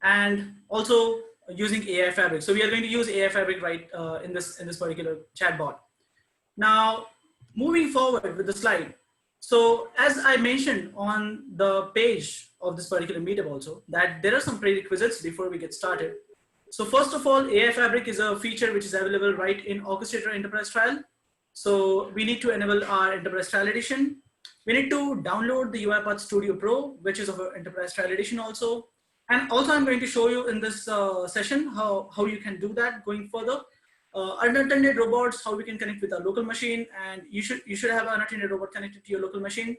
and also using AI Fabric. So we are going to use AI Fabric right in this particular chatbot. Now, moving forward with the slide. So as I mentioned on the page of this particular meetup also, that there are some prerequisites before we get started. So first of all, AI Fabric is a feature which is available right in Orchestrator Enterprise Trial. So we need to enable our Enterprise Trial Edition. We need to download the UiPath Studio Pro, which is of our Enterprise Trial Edition also. And also I'm going to show you in this session how you can do that going further. Unattended robots, how we can connect with our local machine, and you should have an unattended robot connected to your local machine.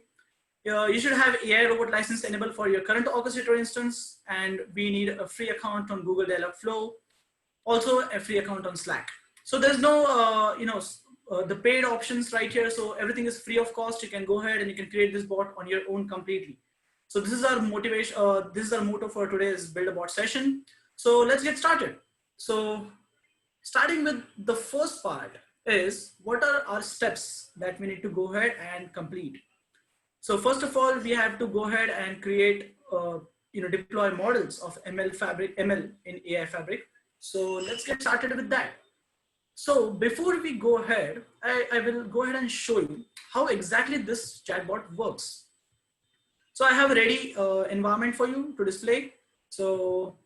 You should have AI robot license enabled for your current Orchestrator instance, and we need a free account on Google Dialogflow, also a free account on Slack. So there's no the paid options right here, so everything is free of cost. You can go ahead and you can create this bot on your own completely. So this is our motivation. This is our motto for today's Build a Bot session. So let's get started. So starting with the first part is, what are our steps that we need to go ahead and complete? So first of all, we have to go ahead and create, deploy models of ML in AI Fabric. So let's get started with that. So before we go ahead, I will go ahead and show you how exactly this chatbot works. So I have a ready environment for you to display. So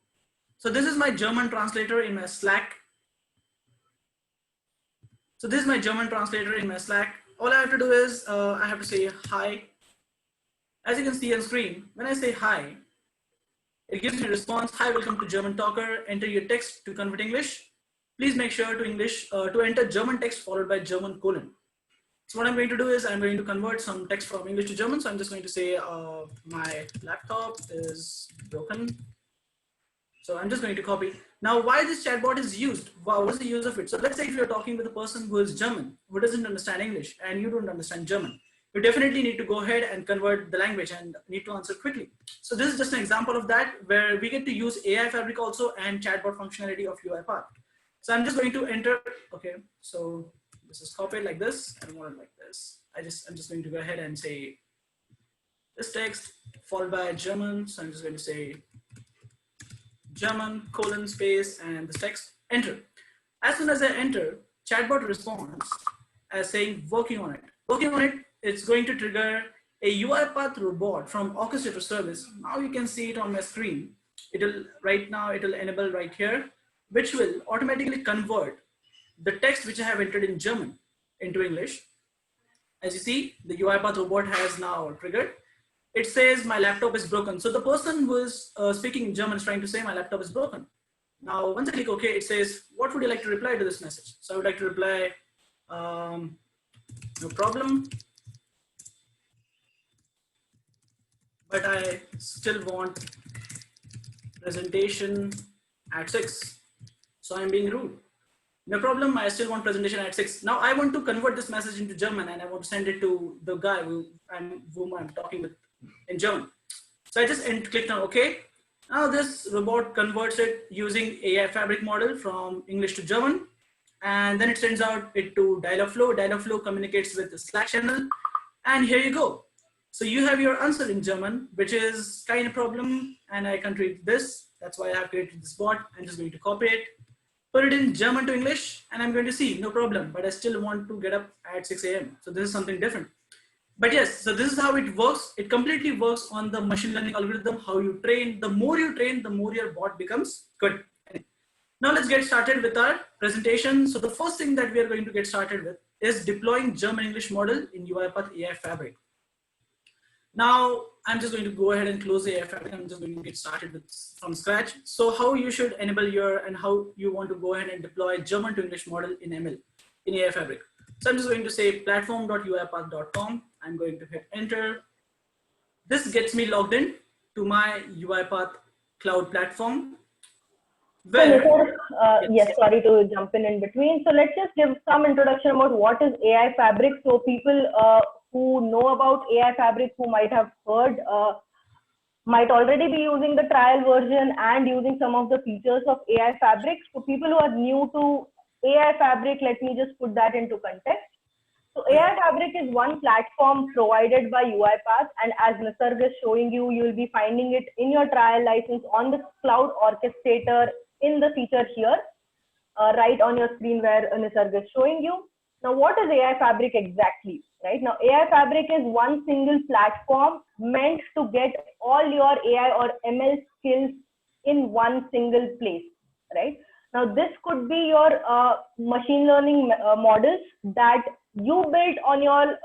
this is my German translator in my Slack. So this is my German translator in my Slack. All I have to do is I have to say hi. As you can see on screen, when I say hi, it gives me a response. Hi, welcome to German Talker. Enter your text to convert English. Please make sure to enter German text followed by German colon. So what I'm going to do is I'm going to convert some text from English to German. So I'm just going to say my laptop is broken. So I'm just going to copy. Now, why this chatbot is used? What is the use of it? So let's say if you're talking with a person who is German, who doesn't understand English, and you don't understand German, you definitely need to go ahead and convert the language and need to answer quickly. So this is just an example of that, where we get to use AI Fabric also and chatbot functionality of UiPath. So I'm just going to enter, okay, so this is copied like this. I don't want it like this. I'm just going to go ahead and say this text followed by German. So I'm just going to say German colon space and this text, enter. As soon as I enter, chatbot responds as saying working on it. Working on it, it's going to trigger a UiPath robot from Orchestrator service. Now you can see it on my screen. Right now it'll enable right here, which will automatically convert the text which I have entered in German into English. As you see, the UiPath robot has now triggered. It says my laptop is broken. So the person who is speaking in German is trying to say my laptop is broken. Now, once I click OK, it says, what would you like to reply to this message? So I would like to reply, no problem, but I still want presentation at 6. So I'm being rude. No problem, I still want presentation at 6. Now I want to convert this message into German and I want to send it to the guy whom I'm talking with in German. So I just clicked on OK. Now this robot converts it using AI Fabric model from English to German. And then it sends out it to Dialogflow. Dialogflow communicates with the Slack channel. And here you go. So you have your answer in German, which is kind of problem. And I can't read this. That's why I have created this bot. I'm just going to copy it, put it in German to English, and I'm going to see, no problem, but I still want to get up at 6 a.m. So this is something different. But yes, so this is how it works. It completely works on the machine learning algorithm, how you train. The more you train, the more your bot becomes good. Now let's get started with our presentation. So the first thing that we are going to get started with is deploying German-English model in UiPath AI Fabric. Now, I'm just going to go ahead and close the AI Fabric. I'm just going to get started with from scratch. So how you should enable your and how you want to go ahead and deploy German to English model in ML, in AI Fabric. So I'm just going to say platform.uipath.com. I'm going to hit enter. This gets me logged in to my UiPath cloud platform. Yes, sorry to jump in between. So let's just give some introduction about what is AI Fabric. So people who know about AI Fabric, who might have heard, might already be using the trial version and using some of the features of AI Fabric. So people who are new to AI Fabric, let me just put that into context. So AI Fabric is one platform provided by UiPath, and as Nisarg is showing you, you will be finding it in your trial license on the cloud orchestrator in the feature here, right on your screen where Nisarg is showing you. Now, what is AI Fabric exactly? Right now, AI Fabric is one single platform meant to get all your AI or ML skills in one single place, right? Now, this could be your machine learning models that you built on your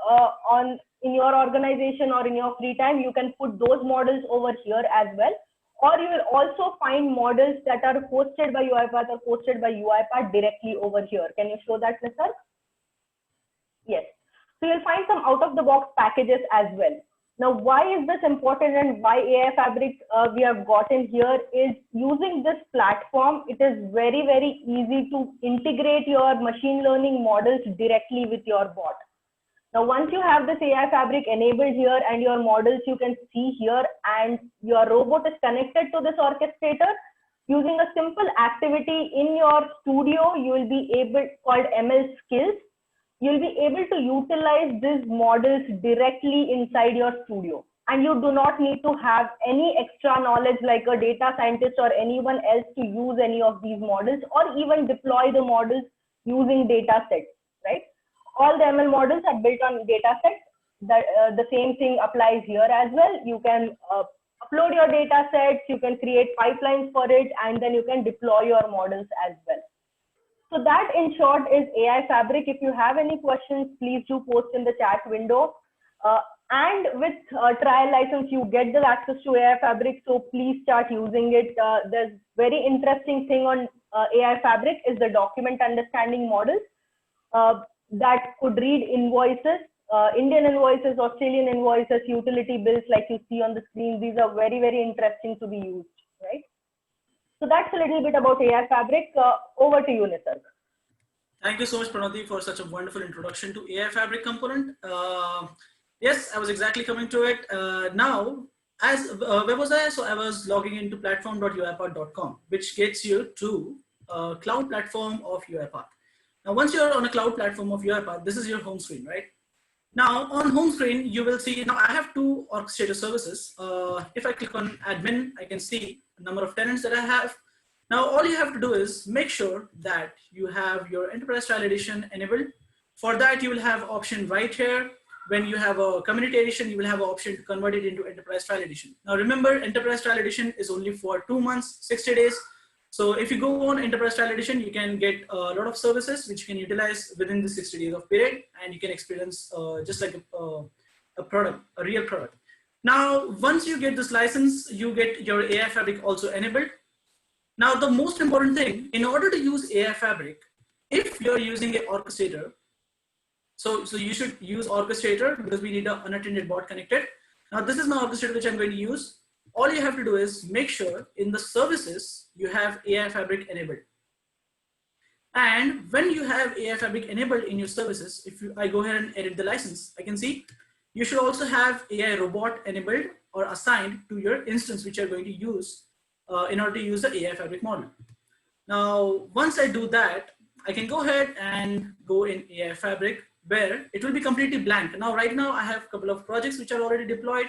in your organization or in your free time. You can put those models over here as well, or you will also find models that are hosted by UiPath or hosted by UiPath directly over here. Can you show that, Nisarg? Yes. So you'll find some out-of-the-box packages as well. Now, why is this important and why AI Fabric we have gotten here is using this platform, it is very, very easy to integrate your machine learning models directly with your bot. Now, once you have this AI Fabric enabled here and your models you can see here and your robot is connected to this orchestrator, using a simple activity in your studio, you will be able, called ML skills, you'll be able to utilize these models directly inside your studio. And you do not need to have any extra knowledge like a data scientist or anyone else to use any of these models or even deploy the models using data sets, right? All the ML models are built on data sets. The same thing applies here as well. You can upload your data sets, you can create pipelines for it, and then you can deploy your models as well. So that in short is AI Fabric. If you have any questions, please do post in the chat window. And with trial license, you get the access to AI Fabric. So please start using it. There's very interesting thing on AI Fabric is the document understanding models that could read invoices, Indian invoices, Australian invoices, utility bills like you see on the screen. These are very, very interesting to be used, right? So that's a little bit about AI Fabric. Over to you, Nisarg. Thank you so much, Pranati, for such a wonderful introduction to AI Fabric component. Yes, I was exactly coming to it. Now, where was I? So I was logging into platform.uipath.com, which gets you to cloud platform of UiPath. Now, once you're on a cloud platform of UiPath, this is your home screen, right? Now, on home screen, you will see, now I have two orchestrator services. If I click on admin, I can see the number of tenants that I have. Now, all you have to do is make sure that you have your enterprise trial edition enabled. For that, you will have option right here. When you have a community edition, you will have an option to convert it into enterprise trial edition. Now, remember, enterprise trial edition is only for 2 months, 60 days. So if you go on enterprise trial edition, you can get a lot of services which you can utilize within the 60 days of period, and you can experience just like a product, a real product. Now, once you get this license, you get your AI Fabric also enabled. Now, the most important thing, in order to use AI Fabric, if you're using an orchestrator, so you should use orchestrator because we need an unattended bot connected. Now, this is my orchestrator which I'm going to use. All you have to do is make sure in the services you have AI Fabric enabled. And when you have AI Fabric enabled in your services, if I go ahead and edit the license, I can see you should also have AI robot enabled or assigned to your instance which you're going to use in order to use the AI Fabric model. Now, once I do that, I can go ahead and go in AI Fabric where it will be completely blank. Now, right now I have a couple of projects which are already deployed,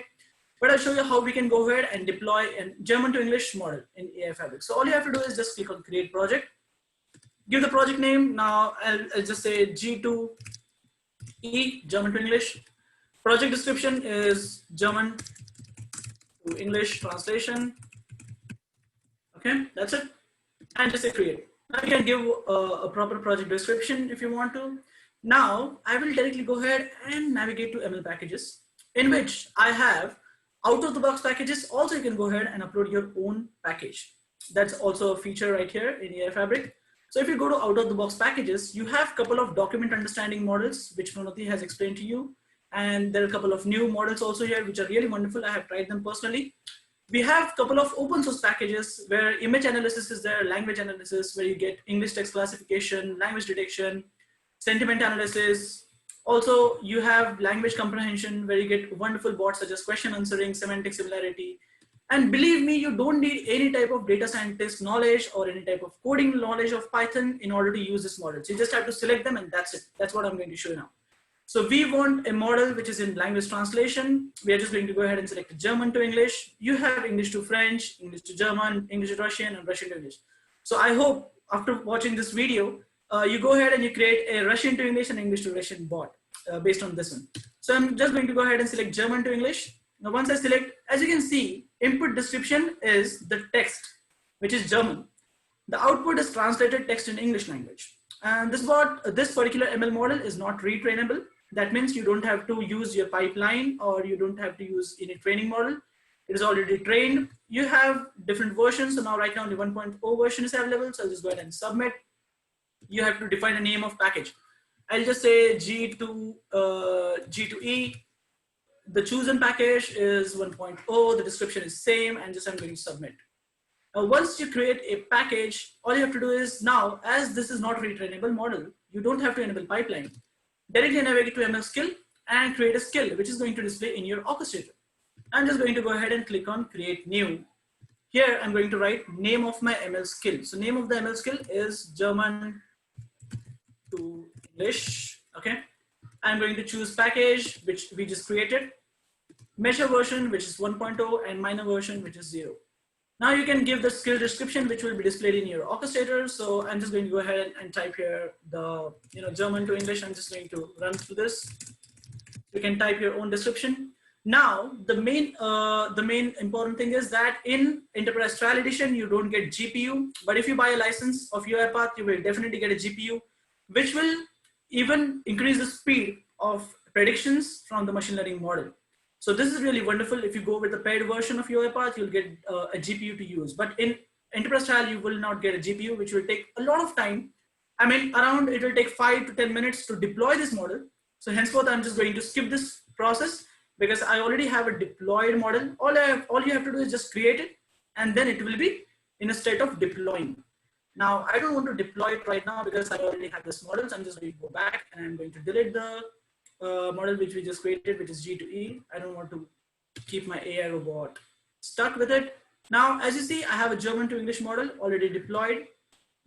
but I'll show you how we can go ahead and deploy a German to English model in AI Fabric. So all you have to do is just click on create project, give the project name. Now I'll just say G2E, German to English. Project description is German to English translation. Okay, that's it. And just say create. Now you can give a proper project description if you want to. Now I will directly go ahead and navigate to ML packages, in which I have out of the box packages. Also, you can go ahead and upload your own package. That's also a feature right here in AI Fabric. So if you go to out of the box packages, you have a couple of document understanding models, which Pranati has explained to you. And there are a couple of new models also here, which are really wonderful. I have tried them personally. We have a couple of open source packages where image analysis is there, language analysis, where you get English text classification, language detection, sentiment analysis. Also, you have language comprehension where you get wonderful bots such as question answering, semantic similarity. And believe me, you don't need any type of data scientist knowledge or any type of coding knowledge of Python in order to use this model. So you just have to select them and that's it. That's what I'm going to show you now. So we want a model which is in language translation. We are just going to go ahead and select German to English. You have English to French, English to German, English to Russian, and Russian to English. So I hope after watching this video, you go ahead and you create a Russian to English and English to Russian bot based on this one. So I'm just going to go ahead and select German to English. Now, once I select, as you can see, input description is the text, which is German. The output is translated text in English language. And this particular ML model is not retrainable. That means you don't have to use your pipeline or you don't have to use any training model. It is already trained. You have different versions. So now right now only 1.0 version is available. So I'll just go ahead and submit. You have to define a name of package. I'll just say G2E. The chosen package is 1.0. The description is same, and just I'm going to submit. Once you create a package, all you have to do is now, as this is not retrainable model, you don't have to enable pipeline. Directly navigate to ML skill and create a skill, which is going to display in your orchestrator. I'm just going to go ahead and click on create new. Here, I'm going to write name of my ML skill. So name of the ML skill is German to English. Okay. I'm going to choose package, which we just created, measure version, which is 1.0, and minor version, which is 0. Now you can give the skill description, which will be displayed in your orchestrator. So I'm just going to go ahead and type here the German to English. I'm just going to run through this. You can type your own description. Now the main important thing is that in Enterprise Trial Edition you don't get GPU, but if you buy a license of UiPath, you will definitely get a GPU, which will even increase the speed of predictions from the machine learning model. So this is really wonderful. If you go with the paid version of UiPath, you'll get a GPU to use. But in Enterprise Trial, you will not get a GPU, which will take a lot of time. I mean, it will take 5 to 10 minutes to deploy this model. So henceforth, I'm just going to skip this process because I already have a deployed model. All you have to do is just create it, and then it will be in a state of deploying. Now, I don't want to deploy it right now because I already have this model. So I'm just going to go back and I'm going to delete the model which we just created, which is G2E. I don't want to keep my AI robot stuck with it. Now, as you see, I have a German to English model already deployed.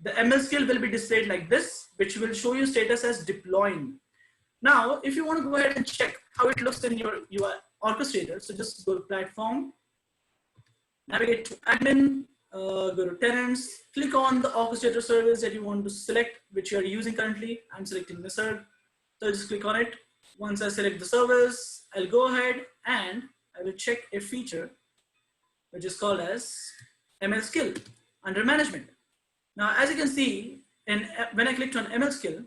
The ML skill will be displayed like this, which will show you status as deploying. Now, if you want to go ahead and check how it looks in your orchestrator, so just go to platform, navigate to admin, go to tenants, click on the orchestrator service that you want to select, which you are using currently. I'm selecting Wizard, so I'll just click on it. Once I select the service, I'll go ahead and I will check a feature which is called as ML skill under management. Now, as you can see, when I clicked on ML skill,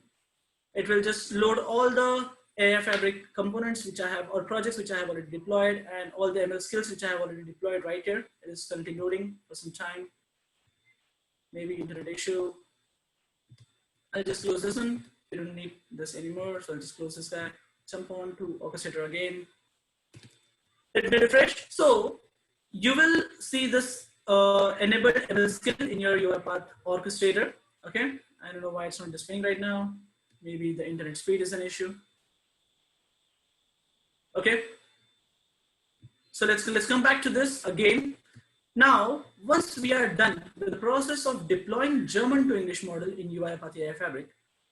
it will just load all the AI Fabric components which I have, or projects which I have already deployed, and all the ML skills which I have already deployed right here. It is currently loading for some time. Maybe internet issue. I'll just close this one. We don't need this anymore, so I'll just close this guy. Jump on to orchestrator again. Let me refresh. So you will see this enabled ML skill in your UiPath orchestrator. Okay, I don't know why it's not displaying right now. Maybe the internet speed is an issue. Okay, so let's come back to this again. Now, once we are done with the process of deploying German to English model in UiPath AI Fabric,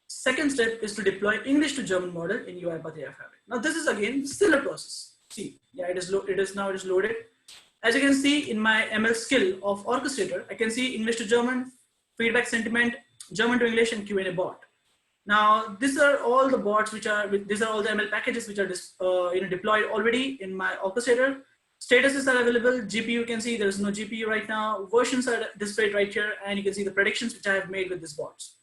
second step is to deploy English to German model in UiPath AI Fabric. Now, this is again still a process. See, yeah, it is loaded. As you can see in my ML skill of orchestrator, I can see English to German, feedback sentiment, German to English, and Q&A bot. Now, these are all the bots these are all the ML packages which are deployed already in my orchestrator. Statuses are available. GPU, you can see there is no GPU right now. Versions are displayed right here, and you can see the predictions which I have made with these bots.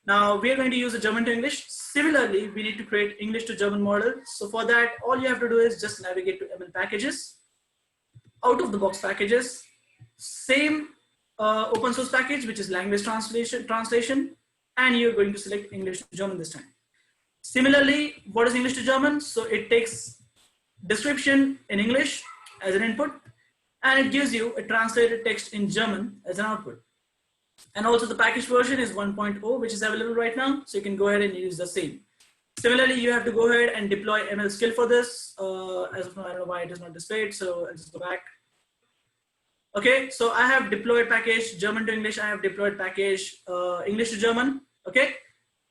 Now, we are going to use a German to English. Similarly, we need to create English to German model. So for that, all you have to do is just navigate to ML packages, out of the box packages, same open source package, which is language translation, and you're going to select English to German this time. Similarly, what is English to German? So it takes description in English as an input, and it gives you a translated text in German as an output. And also the package version is 1.0, which is available right now. So you can go ahead and use the same. Similarly, you have to go ahead and deploy ML skill for this. As of now, I don't know why it is not displayed. So I'll just go back. Okay, so I have deployed package German to English. I have deployed package English to German. Okay,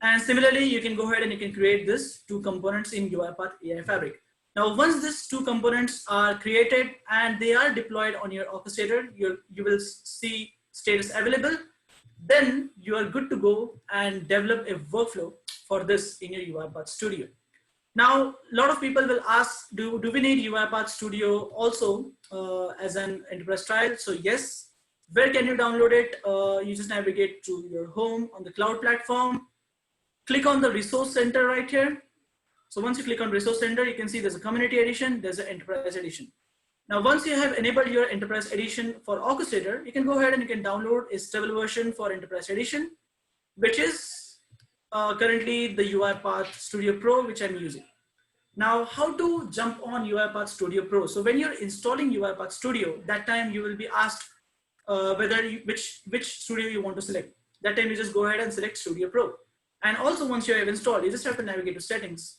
And similarly, you can go ahead and you can create this two components in UiPath AI Fabric. Now, once these two components are created and they are deployed on your orchestrator, you will see status available. Then you are good to go and develop a workflow for this in your UiPath Studio. Now, a lot of people will ask, do we need UiPath Studio also as an enterprise trial? So yes. Where can you download it? You just navigate to your home on the cloud platform. Click on the resource center right here. So once you click on resource center, you can see there's a community edition, there's an enterprise edition. Now, once you have enabled your enterprise edition for Orchestrator, you can go ahead and you can download a stable version for enterprise edition, which is currently the UiPath Studio Pro, which I'm using. Now, how to jump on UiPath Studio Pro? So when you're installing UiPath Studio, that time you will be asked which studio you want to select. That time you just go ahead and select Studio Pro. And also once you have installed, you just have to navigate to settings,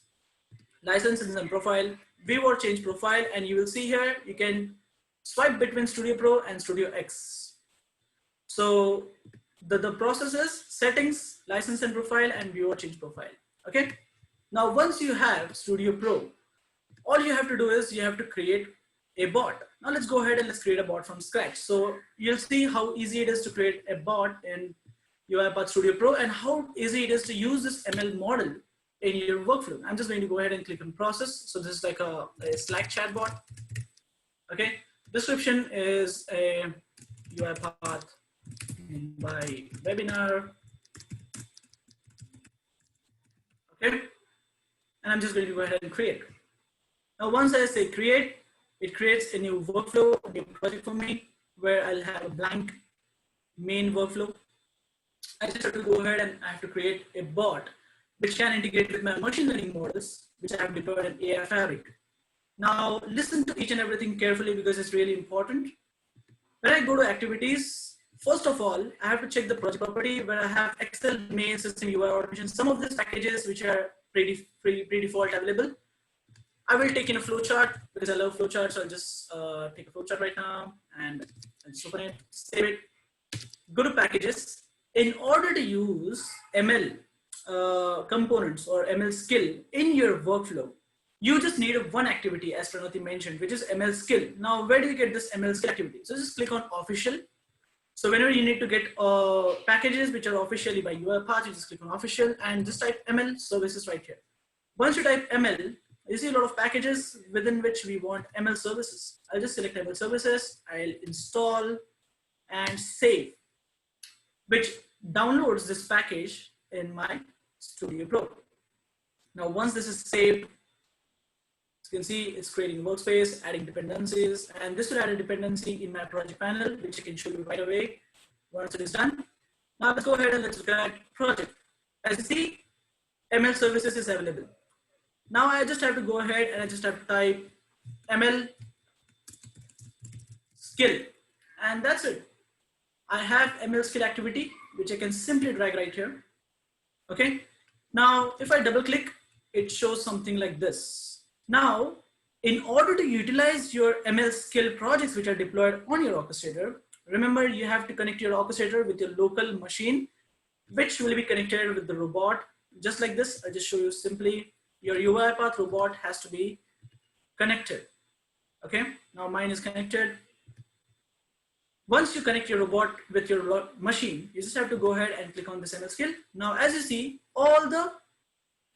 licenses and profile, view or change profile, and you will see here, you can swipe between Studio Pro and Studio X. So the process is settings, license and profile, and view or change profile, okay? Now, once you have Studio Pro, all you have to do is you have to create a bot. Now let's go ahead and let's create a bot from scratch. So you'll see how easy it is to create a bot in UiPath Studio Pro and how easy it is to use this ML model in your workflow. I'm just going to go ahead and click on process. So this is like a Slack chatbot. Okay. Description is a UiPath by webinar. Okay. And I'm just going to go ahead and create. Now, once I say create, it creates a new workflow, a new project for me, where I'll have a blank main workflow. I just have to go ahead and I have to create a bot which can integrate with my machine learning models, which I have deployed in AI Fabric. Now, listen to each and everything carefully because it's really important. When I go to activities, first of all, I have to check the project property where I have Excel, mail, system, UI automation, some of these packages which are pre-default available. I will take in a flowchart because I love flowcharts. So I'll just take a flowchart right now and I'll just open it, save it, go to packages. In order to use ML components or ML skill in your workflow, you just need one activity as Pranati mentioned, which is ML skill. Now, where do you get this ML skill activity? So just click on official. So whenever you need to get packages which are officially by UiPath, you just click on official and just type ML services right here. Once you type ML, you see a lot of packages within which we want ML services. I'll just select ML services, I'll install and save, which downloads this package in my Studio Pro. Now, once this is saved, as you can see, it's creating Workspace, adding dependencies, and this will add a dependency in my project panel, which I can show you right away once it is done. Now, let's go ahead and let's look at project. As you see, ML services is available. Now I just have to go ahead and I just have to type ML skill, and that's it. I have ML skill activity, which I can simply drag right here. Okay. Now, if I double click, it shows something like this. Now, in order to utilize your ML skill projects, which are deployed on your orchestrator, remember you have to connect your orchestrator with your local machine, which will be connected with the robot. Just like this, I'll just show you simply. Your UiPath robot has to be connected. Okay, now mine is connected. Once you connect your robot with your machine, you just have to go ahead and click on this ML skill. Now, as you see, all the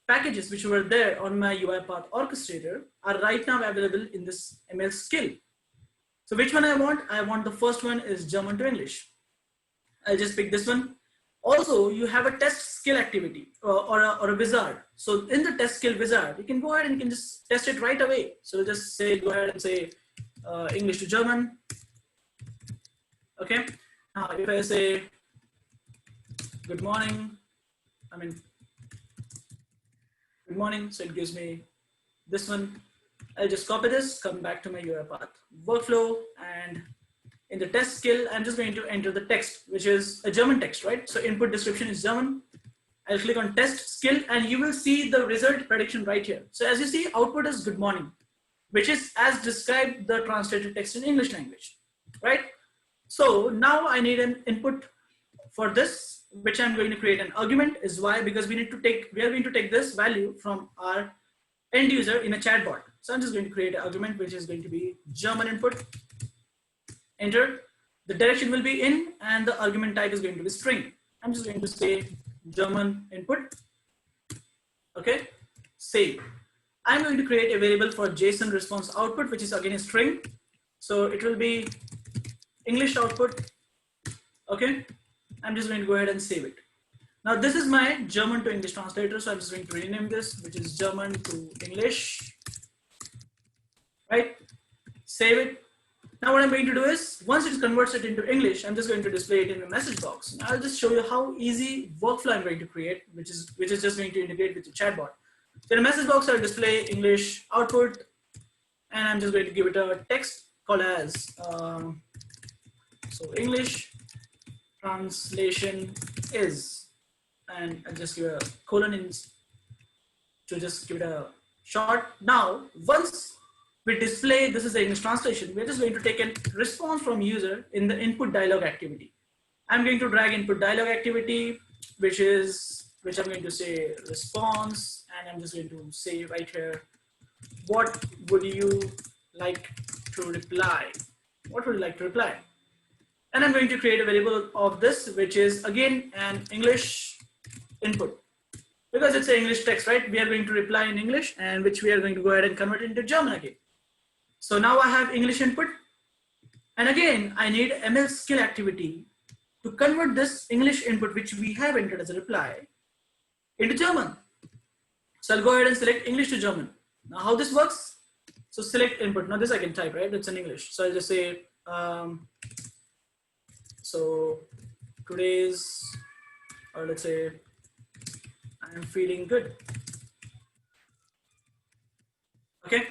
packages which were there on my UiPath orchestrator are right now available in this ML skill. So which one I want? I want the first one is German to English. I'll just pick this one. Also, you have a test skill activity or a wizard. So in the test skill wizard, you can go ahead and you can just test it right away. So just say, go ahead and say English to German. Okay. Now, if I say good morning, good morning. So it gives me this one. I'll just copy this, come back to my UiPath workflow, and in the test skill, I'm just going to enter the text, which is a German text, right? So input description is German. I'll click on test skill and you will see the result prediction right here. So as you see, output is good morning, which is as described the translated text in English language, right? So now I need an input for this. which I'm going to create an argument is why, because we are going to take this value from our end user in a chatbot. So I'm just going to create an argument, which is going to be German input, enter. The direction will be in, and the argument type is going to be string. I'm just going to say German input. Okay, save. I'm going to create a variable for JSON response output, which is again a string. So it will be English output. Okay, I'm just going to go ahead and save it. Now this is my German to English translator. So I'm just going to rename this, which is German to English, right? Save it. Now what I'm going to do is, once it converts it into English, I'm just going to display it in the message box. Now I'll just show you how easy workflow I'm going to create, which is just going to integrate with the chatbot. So in the message box, I'll display English output, and I'm just going to give it a text called as, so English translation is, and I'll just give a colon in to just give it a short. Now, once we display this is the English translation, we're just going to take a response from user in the input dialog activity. I'm going to drag input dialog activity, which I'm going to say response, and I'm just going to say right here, what would you like to reply? What would you like to reply? And I'm going to create a variable of this, which is again an English input, because it's an English text, right? We are going to reply in English, and which we are going to go ahead and convert into German again. So now I have English input, and again I need ML skill activity to convert this English input, which we have entered as a reply, into German. So I'll go ahead and select English to German. Now how this works? So select input. Now this I can type, right? It's in English. So I'll just say, so today's, or let's say, I'm feeling good. Okay.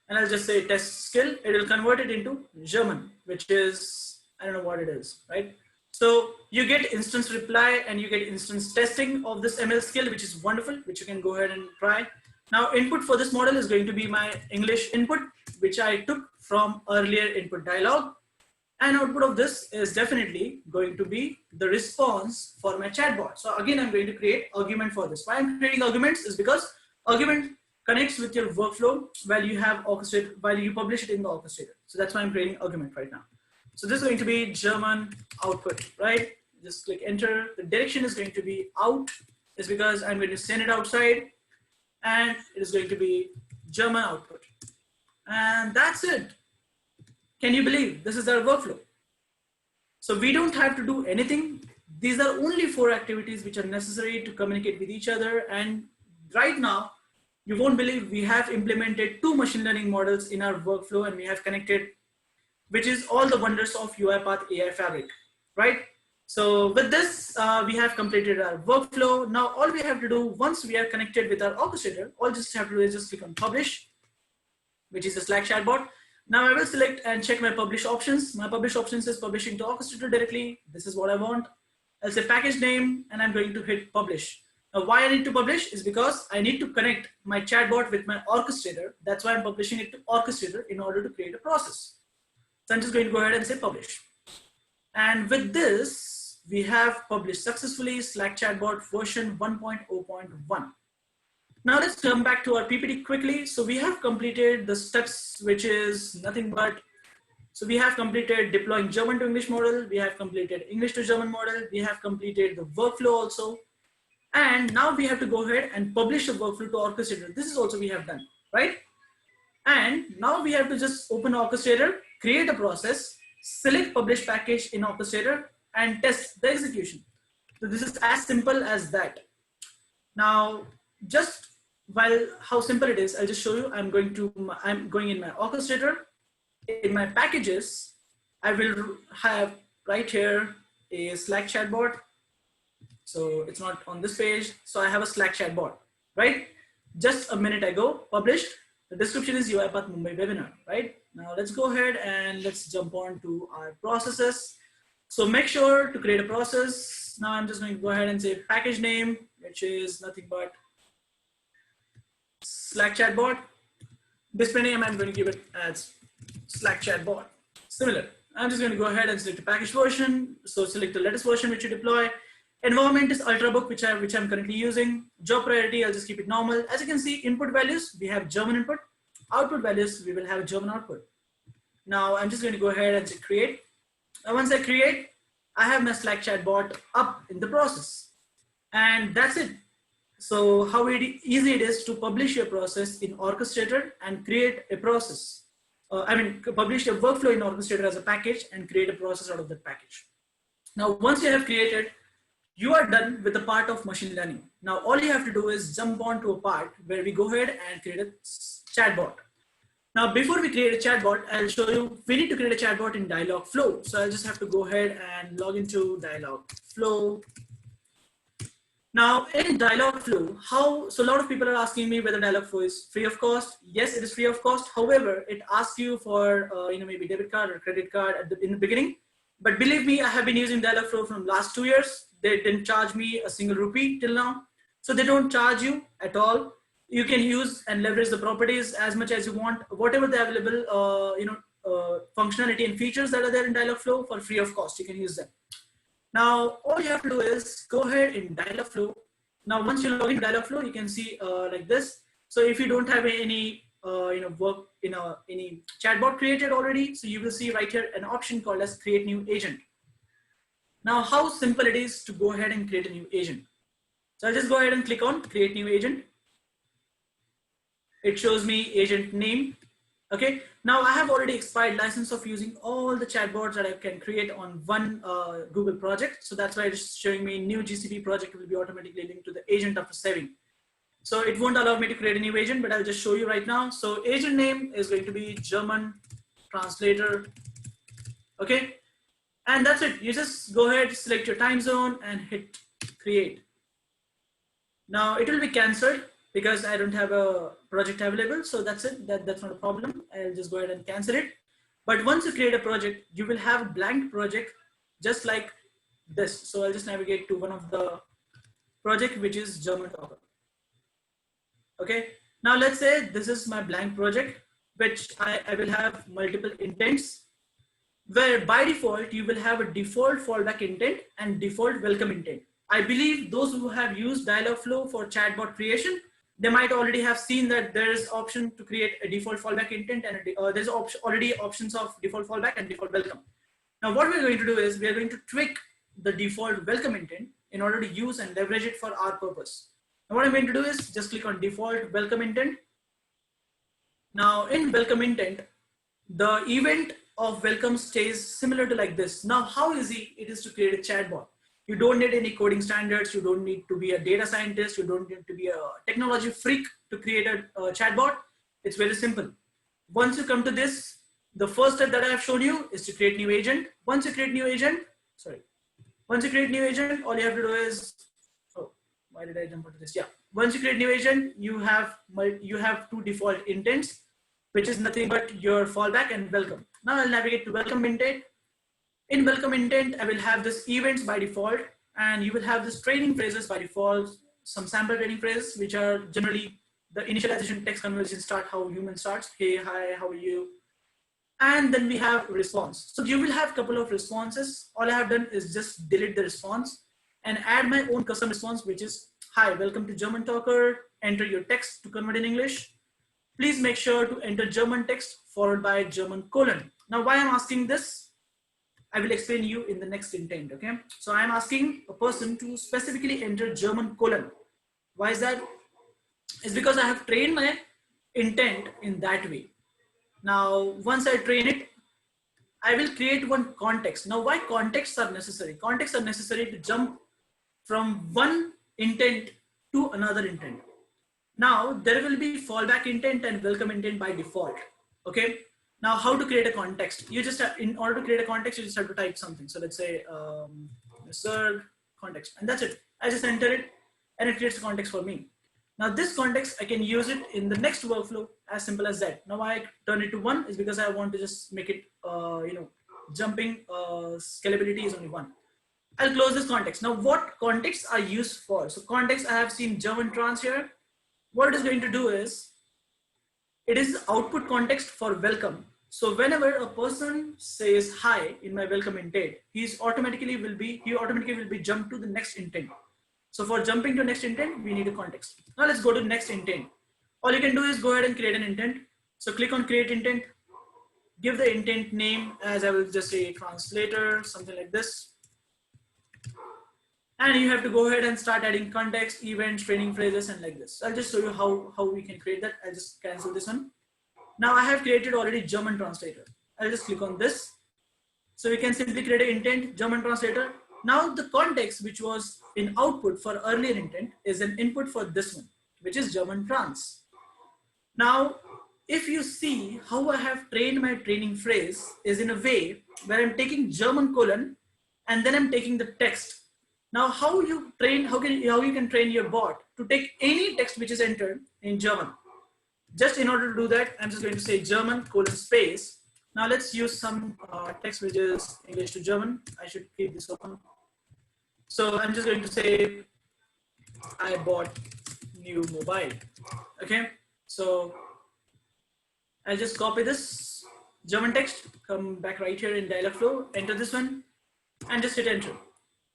And I'll just say test skill. It will convert it into German, which is, I don't know what it is, right? So you get instance reply and you get instance testing of this ML skill, which is wonderful, which you can go ahead and try. Now input for this model is going to be my English input, which I took from earlier input dialog. And output of this is definitely going to be the response for my chatbot. So again, I'm going to create argument for this. Why I'm creating arguments is because argument connects with your workflow while you have orchestrated, while you publish it in the orchestrator. So that's why I'm creating argument right now. So this is going to be German output, right? Just click enter. The direction is going to be out, is because I'm going to send it outside, and it is going to be German output. And that's it. Can you believe this is our workflow? So we don't have to do anything. These are only 4 activities which are necessary to communicate with each other. And right now, you won't believe we have implemented 2 machine learning models in our workflow, and we have connected, which is all the wonders of UiPath AI Fabric, right? So with this, we have completed our workflow. Now, all we have to do once we are connected with our orchestrator, all just have to do is just click on publish, which is the Slack chatbot. Now I will select and check my publish options. My publish options is publishing to orchestrator directly. This is what I want. I'll say package name, and I'm going to hit publish. Now why I need to publish is because I need to connect my chatbot with my orchestrator. That's why I'm publishing it to orchestrator in order to create a process. So I'm just going to go ahead and say publish. And with this, we have published successfully Slack chatbot version 1.0.1. Now let's come back to our PPT quickly. So we have completed the steps, which is nothing but, so we have completed deploying German to English model. We have completed English to German model. We have completed the workflow also. And now we have to go ahead and publish the workflow to orchestrator. This is also we have done, right? And now we have to just open orchestrator, create a process, select publish package in orchestrator, and test the execution. So this is as simple as that. Now, just while how simple it is, I'll just show you. I'm going in my orchestrator. In my packages, I will have right here a Slack chatbot. So it's not on this page. So I have a Slack chatbot, right? Just a minute ago, published. The description is UiPath Mumbai webinar, right? Now let's go ahead and let's jump on to our processes. So make sure to create a process. Now I'm just going to go ahead and say package name, which is nothing but Slack chatbot. Display name, I'm going to give it as Slack chatbot. Similar. I'm just going to go ahead and select the package version. So select the latest version which you deploy. Environment is Ultrabook, which I'm currently using. Job priority, I'll just keep it normal. As you can see, input values, we have German input. Output values, we will have German output. Now I'm just going to go ahead and say create. And once I create, I have my Slack chatbot up in the process. And that's it. So how easy it is to publish your process in Orchestrator and create a process. Publish a workflow in Orchestrator as a package and create a process out of that package. Now, once you have created, you are done with the part of machine learning. Now, all you have to do is jump on to a part where we go ahead and create a chatbot. Now, before we create a chatbot, I'll show you, we need to create a chatbot in Dialogflow. So I'll just have to go ahead and log into Dialogflow. Now in Dialogflow, so a lot of people are asking me whether Dialogflow is free of cost. Yes, it is free of cost. However, it asks you for, maybe debit card or credit card in the beginning. But believe me, I have been using Dialogflow from last 2 years. They didn't charge me a single rupee till now. So they don't charge you at all. You can use and leverage the properties as much as you want, whatever the available, functionality and features that are there in Dialogflow for free of cost, you can use them. Now, all you have to do is go ahead in Dialogflow. Now, once you log into Dialogflow, you can see like this. So if you don't have any, any chatbot created already, so you will see right here an option called as create new agent. Now, how simple it is to go ahead and create a new agent. So I'll just go ahead and click on create new agent. It shows me agent name. Okay, now I have already expired license of using all the chatbots that I can create on one Google project. So that's why it's showing me new GCP project will be automatically linked to the agent after saving. So it won't allow me to create a new agent, but I'll just show you right now. So agent name is going to be German translator. Okay, and that's it. You just go ahead, select your time zone and hit create. Now it will be cancelled because I don't have a project available. So that's it, that's not a problem. I'll just go ahead and cancel it. But once you create a project, you will have a blank project just like this. So I'll just navigate to one of the project, which is German Talker. Okay, now let's say this is my blank project, which I will have multiple intents, where by default, you will have a default fallback intent and default welcome intent. I believe those who have used Dialogflow for chatbot creation, they might already have seen that there is option to create a default fallback intent and there's already options of default fallback and default welcome. Now what we're going to do is we are going to tweak the default welcome intent in order to use and leverage it for our purpose. Now what I'm going to do is just click on default welcome intent. Now in welcome intent, the event of welcome stays similar to like this. Now how easy it is to create a chatbot. You don't need any coding standards. You don't need to be a data scientist. You don't need to be a technology freak to create a chatbot. It's very simple. Once you come to this, the first step that I have shown you is to create new agent. Once you create new agent, all you have to do is, oh, why did I jump into this? Yeah. Once you create new agent, you have two default intents, which is nothing but your fallback and welcome. Now I'll navigate to welcome intent. In welcome intent, I will have this events by default, and you will have this training phrases by default, some sample training phrases, which are generally the initialization text conversation start, how human starts. Hey, hi, how are you? And then we have response. So you will have a couple of responses. All I have done is just delete the response and add my own custom response, which is, hi, welcome to German Talker. Enter your text to convert in English. Please make sure to enter German text followed by German colon. Now, why I'm asking this? I will explain you in the next intent, okay? So I'm asking a person to specifically enter German colon. Why is that? It's because I have trained my intent in that way. Now, once I train it, I will create one context. Now, why contexts are necessary? Contexts are necessary to jump from one intent to another intent. Now, there will be fallback intent and welcome intent by default, okay? Now, how to create a context? You just have, in order to create a context, you just have to type something. So let's say serve context, and that's it. I just enter it, and it creates a context for me. Now, this context, I can use it in the next workflow, as simple as that. Now, I turn it to 1 is because I want to just make it, jumping scalability is only 1. I'll close this context. Now, what contexts are used for? So context, I have seen German trans here. What it is going to do is, it is output context for welcome. So whenever a person says hi in my welcome intent, he automatically will be jumped to the next intent. So for jumping to next intent, we need a context. Now let's go to next intent. All you can do is go ahead and create an intent. So click on create intent, give the intent name as I will just say translator, something like this. And you have to go ahead and start adding context, events, training phrases, and like this. I'll just show you how we can create that. I'll just cancel this one. Now I have created already German translator. I'll just click on this. So we can simply create an intent, German translator. Now the context which was in output for earlier intent is an input for this one, which is German trans. Now, if you see how I have trained my training phrase is in a way where I'm taking German colon and then I'm taking the text. Now, how you can train your bot to take any text which is entered in German. Just in order to do that, I'm just going to say German colon space. Now let's use some text which is English to German. I should keep this open. So I'm just going to say, I bought new mobile. Okay. So I'll just copy this German text, come back right here in Dialogflow, enter this one, and just hit enter.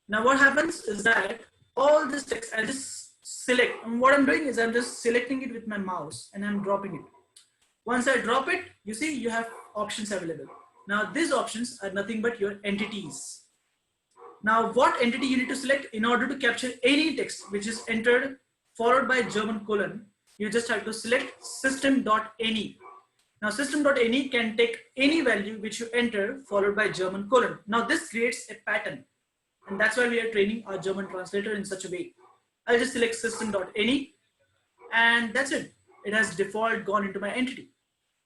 Now what happens is that all this text, I'll just select. And what I'm doing is I'm just selecting it with my mouse and I'm dropping it. Once I drop it, you see you have options available. Now these options are nothing but your entities. Now what entity you need to select in order to capture any text which is entered followed by German colon, you just have to select system.any. Now system.any can take any value which you enter followed by German colon. Now this creates a pattern. And that's why we are training our German translator in such a way. I'll just select system.any and that's it. It has default gone into my entity.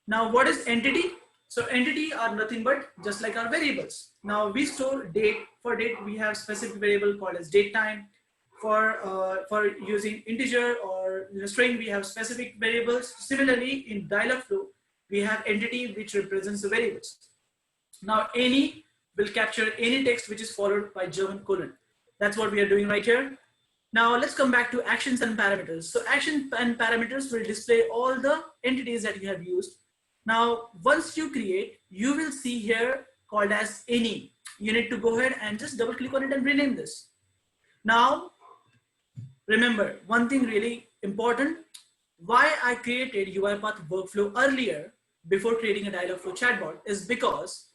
Now what is entity? So entity are nothing but just like our variables. Now we store date. For date we have specific variable called as date time. For using integer or string we have specific variables. Similarly in Dialogflow we have entity which represents the variables. Now any will capture any text which is followed by German colon. That's what we are doing right here. Now let's come back to actions and parameters. So action and parameters will display all the entities that you have used. Now, once you create, you will see here called as any. You need to go ahead and just double click on it and rename this. Now, remember one thing really important, why I created UiPath workflow earlier before creating a Dialogflow chatbot is because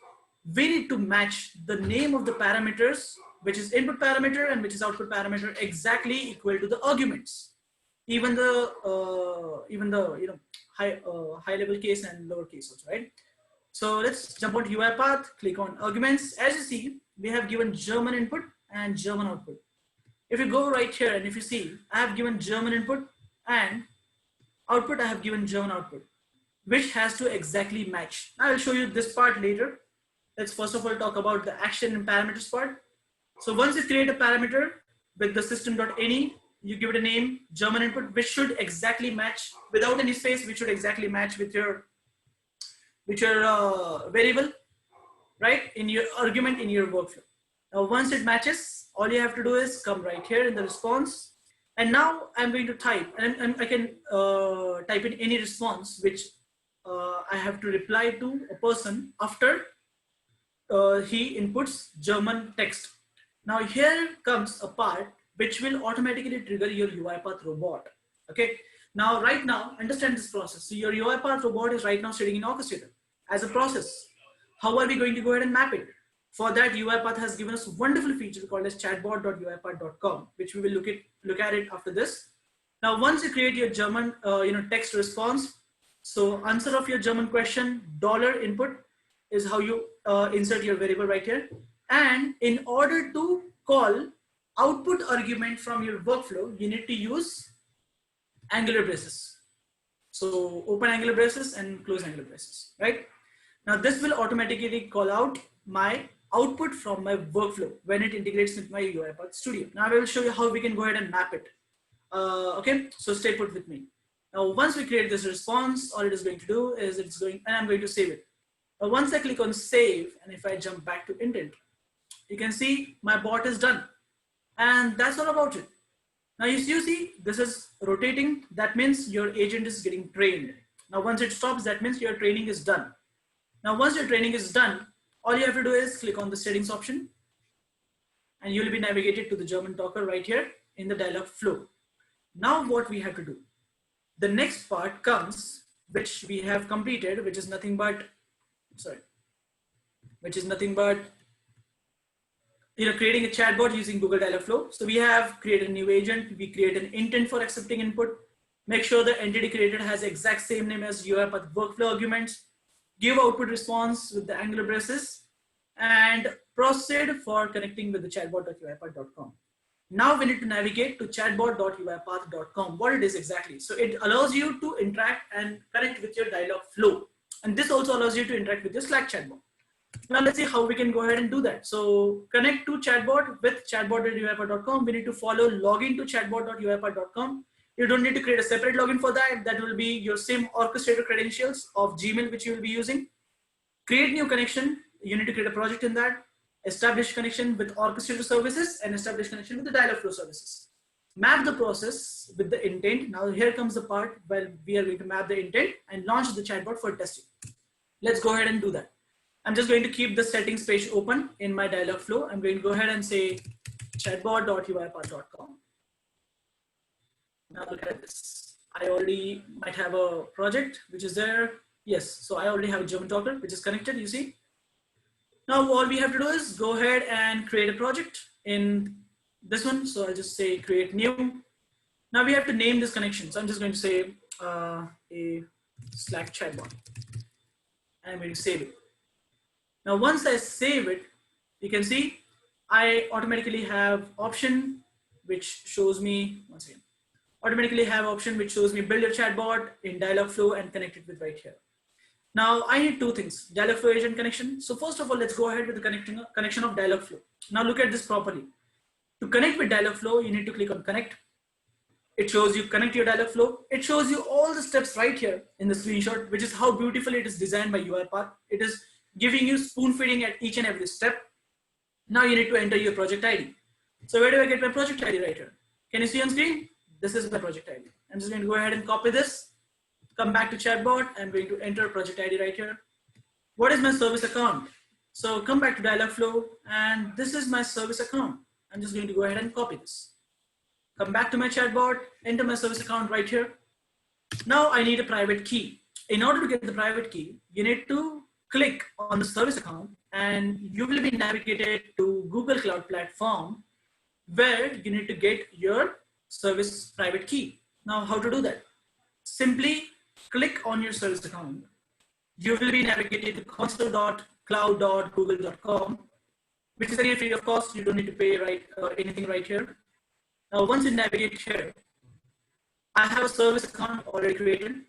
we need to match the name of the parameters, which is input parameter and which is output parameter, exactly equal to the arguments, even the high level case and lower case also, right? So let's jump on UiPath, click on arguments. As you see, we have given German input and German output. If you go right here and if you see, I have given German input and output, I have given German output, which has to exactly match. I will show you this part later. Let's first of all talk about the action and parameters part. So once you create a parameter with the system.any, you give it a name, German input, which should exactly match without any space, which should exactly match with your variable, right? In your argument in your workflow. Now, once it matches, all you have to do is come right here in the response. And now I'm going to type, and I can type in any response which I have to reply to a person after he inputs German text. Now here comes a part which will automatically trigger your UiPath robot. Okay. Now, right now, understand this process. So your UiPath robot is right now sitting in Orchestrator as a process. How are we going to go ahead and map it? For that, UiPath has given us a wonderful feature called as chatbot.uipath.com, which we will look at it after this. Now, once you create your German text response, so answer of your German question, $input is how you insert your variable right here. And in order to call output argument from your workflow, you need to use angular braces. So open angular braces and close angular braces, right? Now this will automatically call out my output from my workflow when it integrates with my UiPath Studio. Now I will show you how we can go ahead and map it. Okay, so stay put with me. Now once we create this response, all it is going to do is and I'm going to save it. Now once I click on save, and if I jump back to intent, you can see my bot is done. And that's all about it. Now you see, this is rotating. That means your agent is getting trained. Now once it stops, that means your training is done. Now, once your training is done, all you have to do is click on the settings option, and you'll be navigated to the German talker right here in the dialog flow. Now what we have to do, the next part comes, which we have completed, which is nothing but, creating a chatbot using Google Dialogflow. So we have created a new agent, we create an intent for accepting input, make sure the entity created has the exact same name as UiPath workflow arguments, give output response with the Angular braces, and proceed for connecting with the chatbot.uipath.com. Now we need to navigate to chatbot.uipath.com, what it is exactly. So it allows you to interact and connect with your Dialogflow. And this also allows you to interact with your Slack chatbot. Now let's see how we can go ahead and do that. So connect to chatbot with chatbot.uipath.com. We need to follow login to chatbot.uipath.com. You don't need to create a separate login for that. That will be your same Orchestrator credentials of Gmail, which you will be using. Create new connection. You need to create a project in that. Establish connection with Orchestrator services and establish connection with the Dialogflow services. Map the process with the intent. Now here comes the part where we are going to map the intent and launch the chatbot for testing. Let's go ahead and do that. I'm just going to keep the settings page open in my Dialogflow. I'm going to go ahead and say chatbot.uipath.com. Now look at this. I already might have a project which is there. Yes, so I already have a German talker which is connected, you see. Now all we have to do is go ahead and create a project in this one. So I'll just say create new. Now we have to name this connection. So I'm just going to say a Slack chatbot. And I'm going to save it. Now, once I save it, you can see I automatically have option which shows me, once again, build your chatbot in Dialogflow and connect it with right here. Now, I need two things, Dialogflow agent connection. So first of all, let's go ahead with the connection of Dialogflow. Now look at this properly. To connect with Dialogflow, you need to click on connect. It shows you connect your Dialogflow. It shows you all the steps right here in the screenshot, which is how beautifully it is designed by UiPath. It is giving you spoon feeding at each and every step. Now you need to enter your project ID. So where do I get my project ID right here? Can you see on screen? This is my project ID. I'm just going to go ahead and copy this, come back to chatbot. I'm going to enter project ID right here. What is my service account? So come back to Dialogflow and this is my service account. I'm just going to go ahead and copy this. Come back to my chatbot, enter my service account right here. Now I need a private key. In order to get the private key, you need to click on the service account and you will be navigated to Google Cloud Platform where you need to get your service private key. Now how to do that? Simply click on your service account. You will be navigated to console.cloud.google.com, which is again free of cost. You don't need to pay anything right here. Now once you navigate here, I have a service account already created,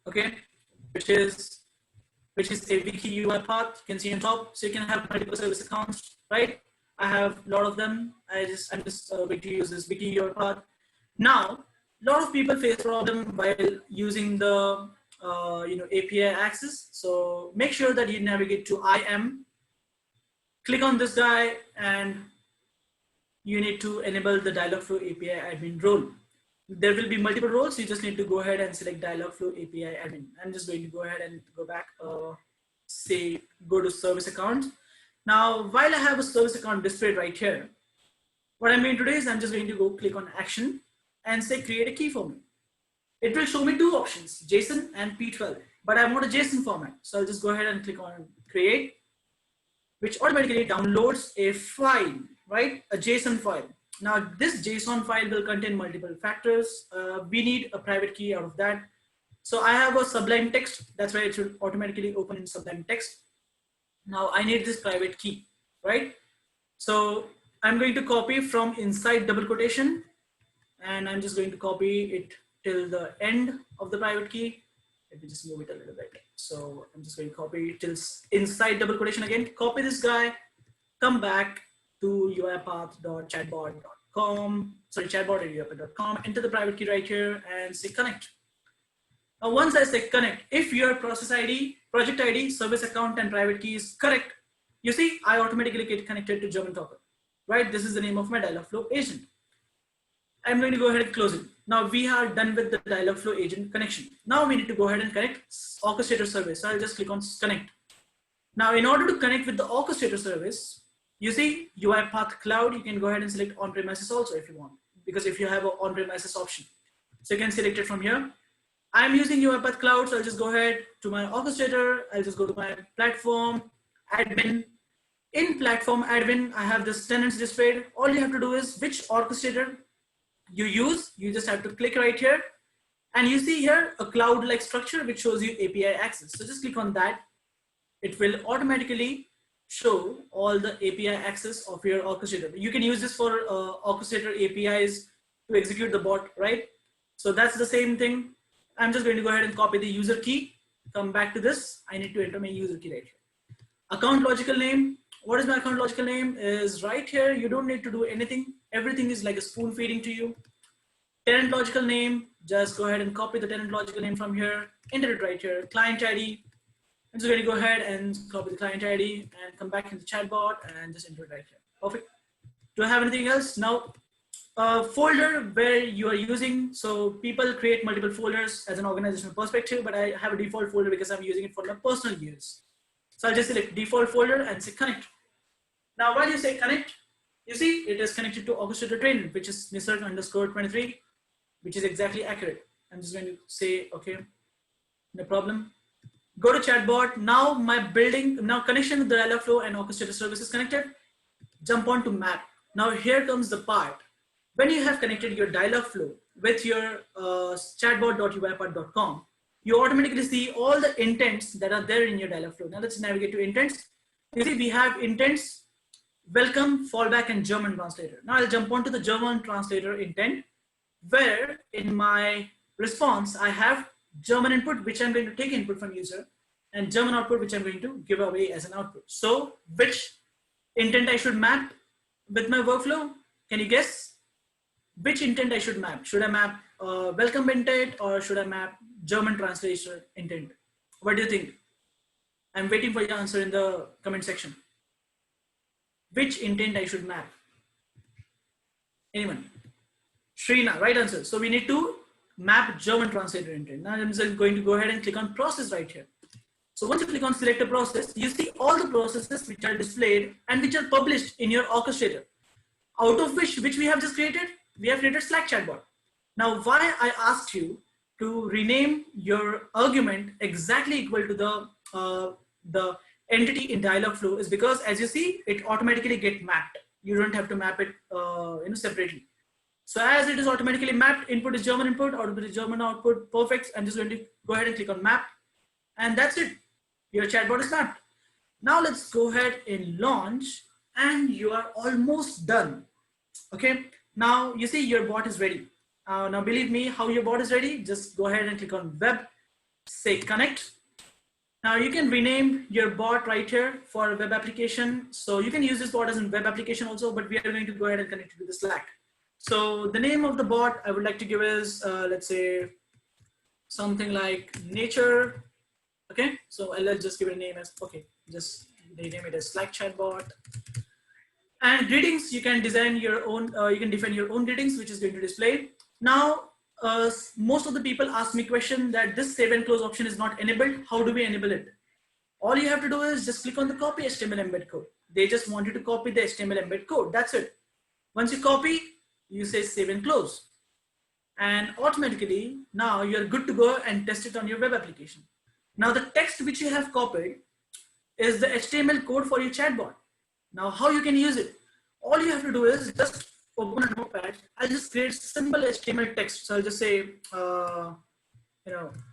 okay, which is a wiki UiPath. You can see on top, so you can have multiple service accounts, right? I have a lot of them. I'm just going to use this wiki UiPath. Now, a lot of people face problem while using the API access. So make sure that you navigate to IAM. Click on this guy, and you need to enable the Dialogflow API admin role. There will be multiple roles. You just need to go ahead and select Dialogflow API admin. I'm just going to go ahead and go back, go to service account. Now, while I have a service account displayed right here, what I'm going to do is I'm just going to go click on action and say create a key for me. It will show me two options, JSON and P12, but I want a JSON format. So I'll just go ahead and click on create, which automatically downloads a file, right? A JSON file. Now this JSON file will contain multiple factors. We need a private key out of that. So I have a Sublime text. That's why it should automatically open in Sublime text. Now I need this private key, right? So I'm going to copy from inside double quotation, and I'm just going to copy it till the end of the private key. Let me just move it a little bit. So I'm just going to copy it till inside double quotation again. Copy this guy, come back to uipath.chatbot.com, chatbot.uipath.com, enter the private key right here and say connect. Now, once I say connect, if your process ID, project ID, service account, and private key is correct, you see, I automatically get connected to German Talker, right? This is the name of my Dialogflow agent. I'm going to go ahead and close it. Now we are done with the Dialogflow agent connection. Now we need to go ahead and connect Orchestrator service. So I'll just click on connect. Now in order to connect with the Orchestrator service, you see UiPath Cloud, you can go ahead and select on-premises also if you want, because if you have an on-premises option. So you can select it from here. I'm using UiPath Cloud, so I'll just go ahead to my Orchestrator. I'll just go to my platform, admin. In platform admin, I have this tenants displayed. All you have to do is which Orchestrator you use, you just have to click right here. And you see here a cloud-like structure which shows you API access. So just click on that. It will automatically show all the API access of your Orchestrator. You can use this for Orchestrator APIs to execute the bot, right? So that's the same thing. I'm just going to go ahead and copy the user key, come back to this. I need to enter my user key right here. Account logical name. What is my account logical name? Is right here. You don't need to do anything. Everything is like a spoon feeding to you. Tenant logical name. Just go ahead and copy the tenant logical name from here. Enter it right here. Client ID. I'm just going to go ahead and copy the client ID and come back in the chatbot and just enter it right here. Perfect. Do I have anything else? Now, folder where you are using. So people create multiple folders as an organizational perspective, but I have a default folder because I'm using it for my personal use. So I'll just select default folder and say connect. Now, while you say connect, you see it is connected to Orchestrator trainer, which is Nisarg_23, which is exactly accurate. I'm just going to say, okay, no problem. Go to chatbot. Now my connection with the Dialogflow and Orchestrator service is connected. Jump on to map. Now here comes the part. When you have connected your Dialogflow with your chatbot.uipath.com, you automatically see all the intents that are there in your Dialogflow. Now let's navigate to intents. You see we have intents, welcome, fallback, and German translator. Now I'll jump on to the German translator intent, where in my response, I have German input, which I'm going to take input from user, and German output, which I'm going to give away as an output. So which intent I should map with my workflow? Can you guess? Which intent I should map? Should I map welcome intent or should I map German translation intent? What do you think? I'm waiting for your answer in the comment section. Which intent I should map? Anyone? Shrina, right answer. So we need to map German translator intent. Now I'm just going to go ahead and click on process right here. So once you click on select a process, you see all the processes which are displayed and which are published in your Orchestrator. Out of which we have just created? We have created Slack chatbot. Now why I asked you to rename your argument exactly equal to the entity in Dialogflow is because as you see, it automatically get mapped. You don't have to map it separately. So as it is automatically mapped, input is German input, output is German output, perfect. I'm just going to go ahead and click on map. And that's it. Your chatbot is mapped. Now let's go ahead and launch and you are almost done. Okay. Now you see your bot is ready. Now believe me, how your bot is ready, just go ahead and click on web, say connect. Now you can rename your bot right here for a web application. So you can use this bot as a web application also, but we are going to go ahead and connect it to the Slack. So the name of the bot I would like to give is, let's say something like nature. Okay, so let's just give it a name as, okay, just rename it as Slack chatbot. And greetings, you can design your own, you can define your own greetings, which is going to display. Now, most of the people ask me question that this save and close option is not enabled. How do we enable it? All you have to do is just click on the copy HTML embed code. They just want you to copy the HTML embed code. That's it. Once you copy, you say save and close. And automatically, now you're good to go and test it on your web application. Now the text which you have copied is the HTML code for your chatbot. Now how you can use it? All you have to do is just open a notepad. I'll just create simple HTML text. So I'll just say, a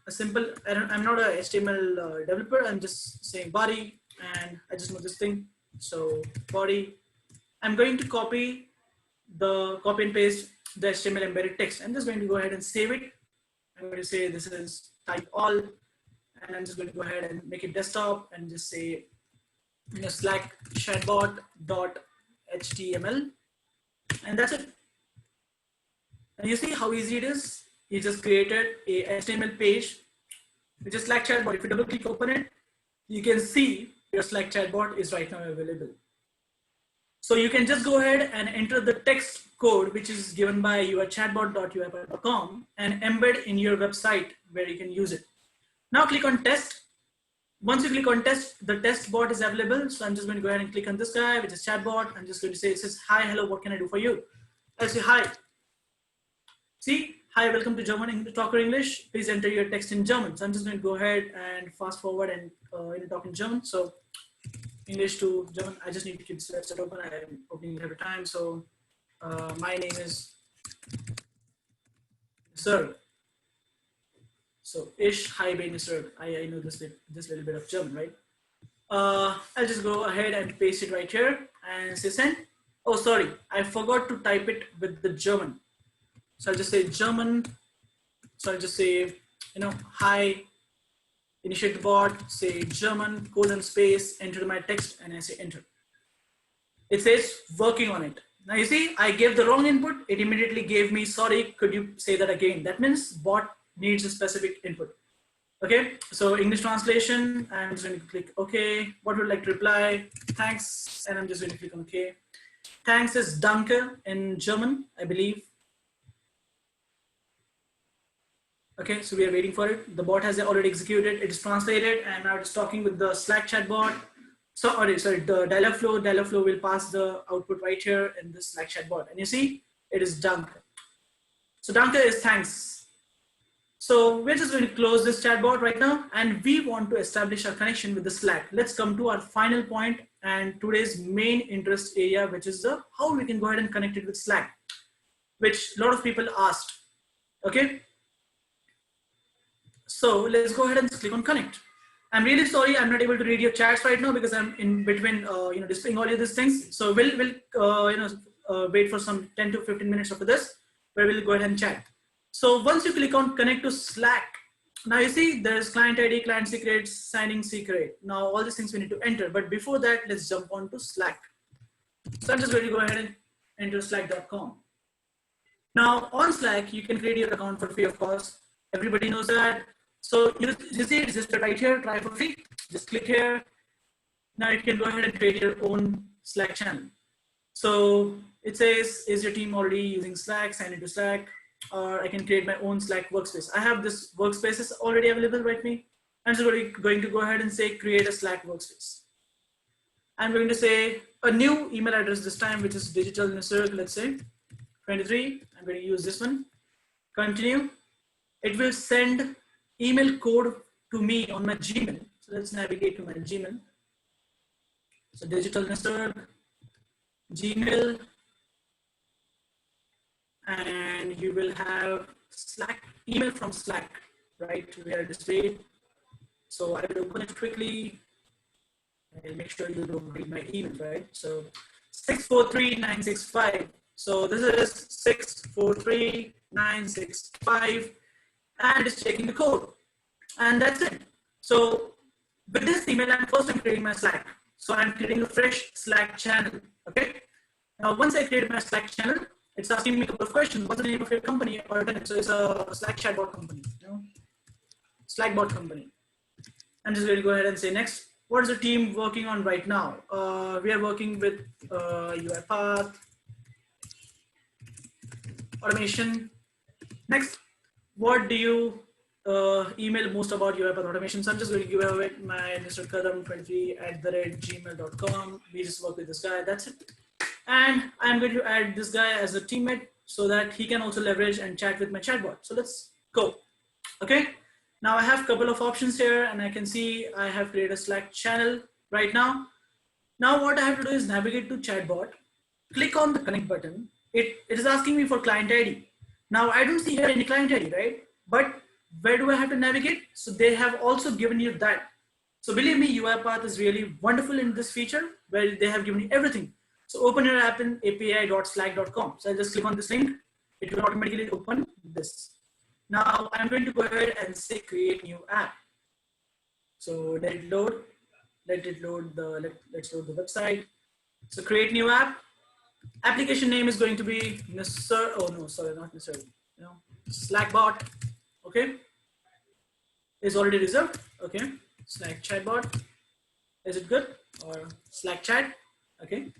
simple, I'm not a HTML developer. I'm just saying body and I just know this thing. So body, I'm going to copy and paste the HTML embedded text. I'm just going to go ahead and save it. I'm going to say this is type all, and I'm just going to go ahead and make it desktop and just say, Slack chatbot.html, and that's it. And you see how easy it is. You just created a HTML page, which is Slack chatbot. If you double click open it, you can see your Slack chatbot is right now available. So you can just go ahead and enter the text code, which is given by chatbot.uipath.com, and embed in your website where you can use it. Now click on test. Once you click on test, the test bot is available. So I'm just going to go ahead and click on this guy, which is chatbot. I'm just going to say, it says, hi, hello, what can I do for you? I'll say, hi. See, hi, welcome to German Talker English. Please enter your text in German. So I'm just going to go ahead and fast forward and talk in German. So English to German. I just need to keep this website open. I'm opening it every time. So my name is Sir. So ish, hi, bin Sir. I know this little bit of German, right? I'll just go ahead and paste it right here and say send. Oh, sorry, I forgot to type it with the German. So I'll just say German. So I'll just say, hi, initiate the bot, say German, colon space, enter my text, and I say enter. It says working on it. Now you see, I gave the wrong input. It immediately gave me, sorry, could you say that again? That means bot needs a specific input. Okay, so English translation, I'm just going to click OK. What would you like to reply? Thanks, and I'm just going to click on OK. Thanks is Danke in German, I believe. Okay, so we are waiting for it. The bot has already executed, it is translated, and now it's talking with the Slack chatbot. So, sorry, the Dialogflow will pass the output right here in this Slack chatbot. And you see, it is Danke. So Danke is thanks. So we're just going to close this chatbot right now, and we want to establish our connection with the Slack. Let's come to our final point and today's main interest area, which is how we can go ahead and connect it with Slack, which a lot of people asked. Okay. So let's go ahead and click on connect. I'm really sorry I'm not able to read your chats right now because I'm in between, displaying all of these things. So we'll wait for some 10 to 15 minutes after this, where we'll go ahead and chat. So once you click on connect to Slack, now you see there's client ID, client secret, signing secret. Now all these things we need to enter, but before that, let's jump on to Slack. So I'm just going to go ahead and enter slack.com. Now on Slack, you can create your account for free of cost. Everybody knows that. So you see it's just right here, try for free. Just click here. Now you can go ahead and create your own Slack channel. So it says, is your team already using Slack? Sign into Slack. Or I can create my own Slack workspace. I have this workspace is already available right now. I'm just going to go ahead and say create a Slack workspace. I'm going to say a new email address this time, which is digital Nisarg, let's say 23. I'm going to use this one. Continue. It will send email code to me on my Gmail. So let's navigate to my Gmail. So digital Nisarg, Gmail. And you will have Slack, email from Slack, right, where it is saved. So I will open it quickly and make sure you don't read my email, right? So 643965. So this is 643965, and it's checking the code. And that's it. So with this email, I'm creating my Slack. So I'm creating a fresh Slack channel, okay? Now, once I create my Slack channel, it's asking me a couple of questions. What's the name of your company? So it's a Slack chatbot company, Slack bot company. I'm just going to go ahead and say next. What is the team working on right now? We are working with UiPath, automation. Next, what do you email most about UiPath automation? So I'm just going to give away my Mr. Kadam23@gmail.com. We just work with this guy. That's it. And I'm going to add this guy as a teammate so that he can also leverage and chat with my chatbot. So let's go. Okay. Now I have a couple of options here, and I can see I have created a Slack channel right now. Now what I have to do is navigate to chatbot, click on the connect button. It is asking me for client ID. Now I don't see here any client ID, right? But where do I have to navigate? So they have also given you that. So believe me, UiPath is really wonderful in this feature where they have given you everything. So open your app in api.slack.com. So I'll just click on this link. It will automatically open this. Now I'm going to go ahead and say create new app. So let it load. Let's load the website. So create new app. Application name is going to be Nisar. Oh no, sorry, not Nisar. Slackbot. Okay. Is already reserved. Okay. Slack chatbot. Is it good? Or Slack chat? Okay.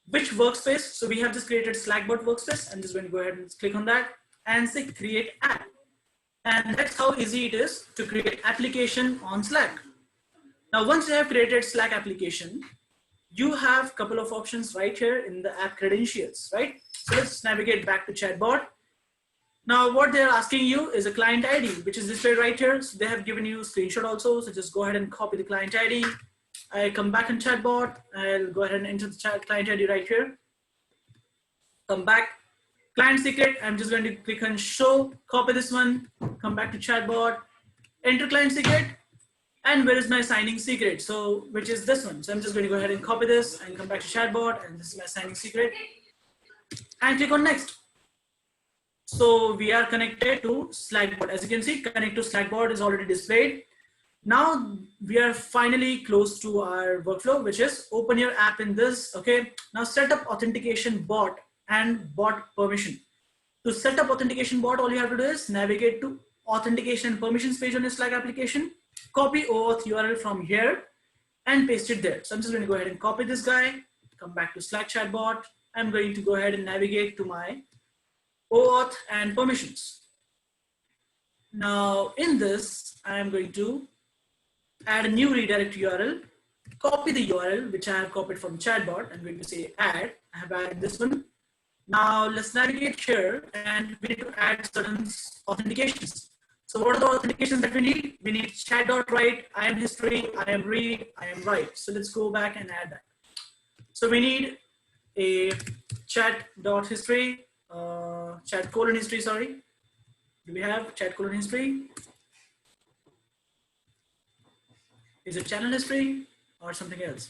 which workspace. So we have just created Slackbot workspace. I'm just going to go ahead and click on that and say create app. And that's how easy it is to create application on Slack. Now, once you have created Slack application, you have a couple of options right here in the app credentials, right? So let's navigate back to Chatbot. Now, what they're asking you is a client ID, which is displayed right here. So they have given you a screenshot also. So just go ahead and copy the client ID. I come back in Chatbot. I'll go ahead and enter the client ID right here. Come back. Client secret, I'm just going to click on show, copy this one, come back to Chatbot, enter client secret, and where is my signing secret? So, which is this one. So I'm just going to go ahead and copy this and come back to Chatbot, and this is my signing secret, and click on next. So we are connected to Slackbot. As you can see, connect to Slackbot is already displayed. Now we are finally close to our workflow, which is open your app in this. Okay. Now set up authentication bot and bot permission. To set up authentication bot, all you have to do is navigate to authentication permissions page on your Slack application, copy OAuth URL from here and paste it there. So I'm just going to go ahead and copy this guy, come back to Slack chatbot. I'm going to go ahead and navigate to my OAuth and permissions. Now in this, I'm going to add a new redirect URL, copy the URL, which I have copied from chatbot. I'm going to say add, I have added this one. Now let's navigate here and we need to add certain authentications. So what are the authentications that we need? We need chat.write, I am history, I am read, I am write. So let's go back and add that. So we need a chat.history, chat::history, sorry. Do we have chat::history? Is it channel history or something else?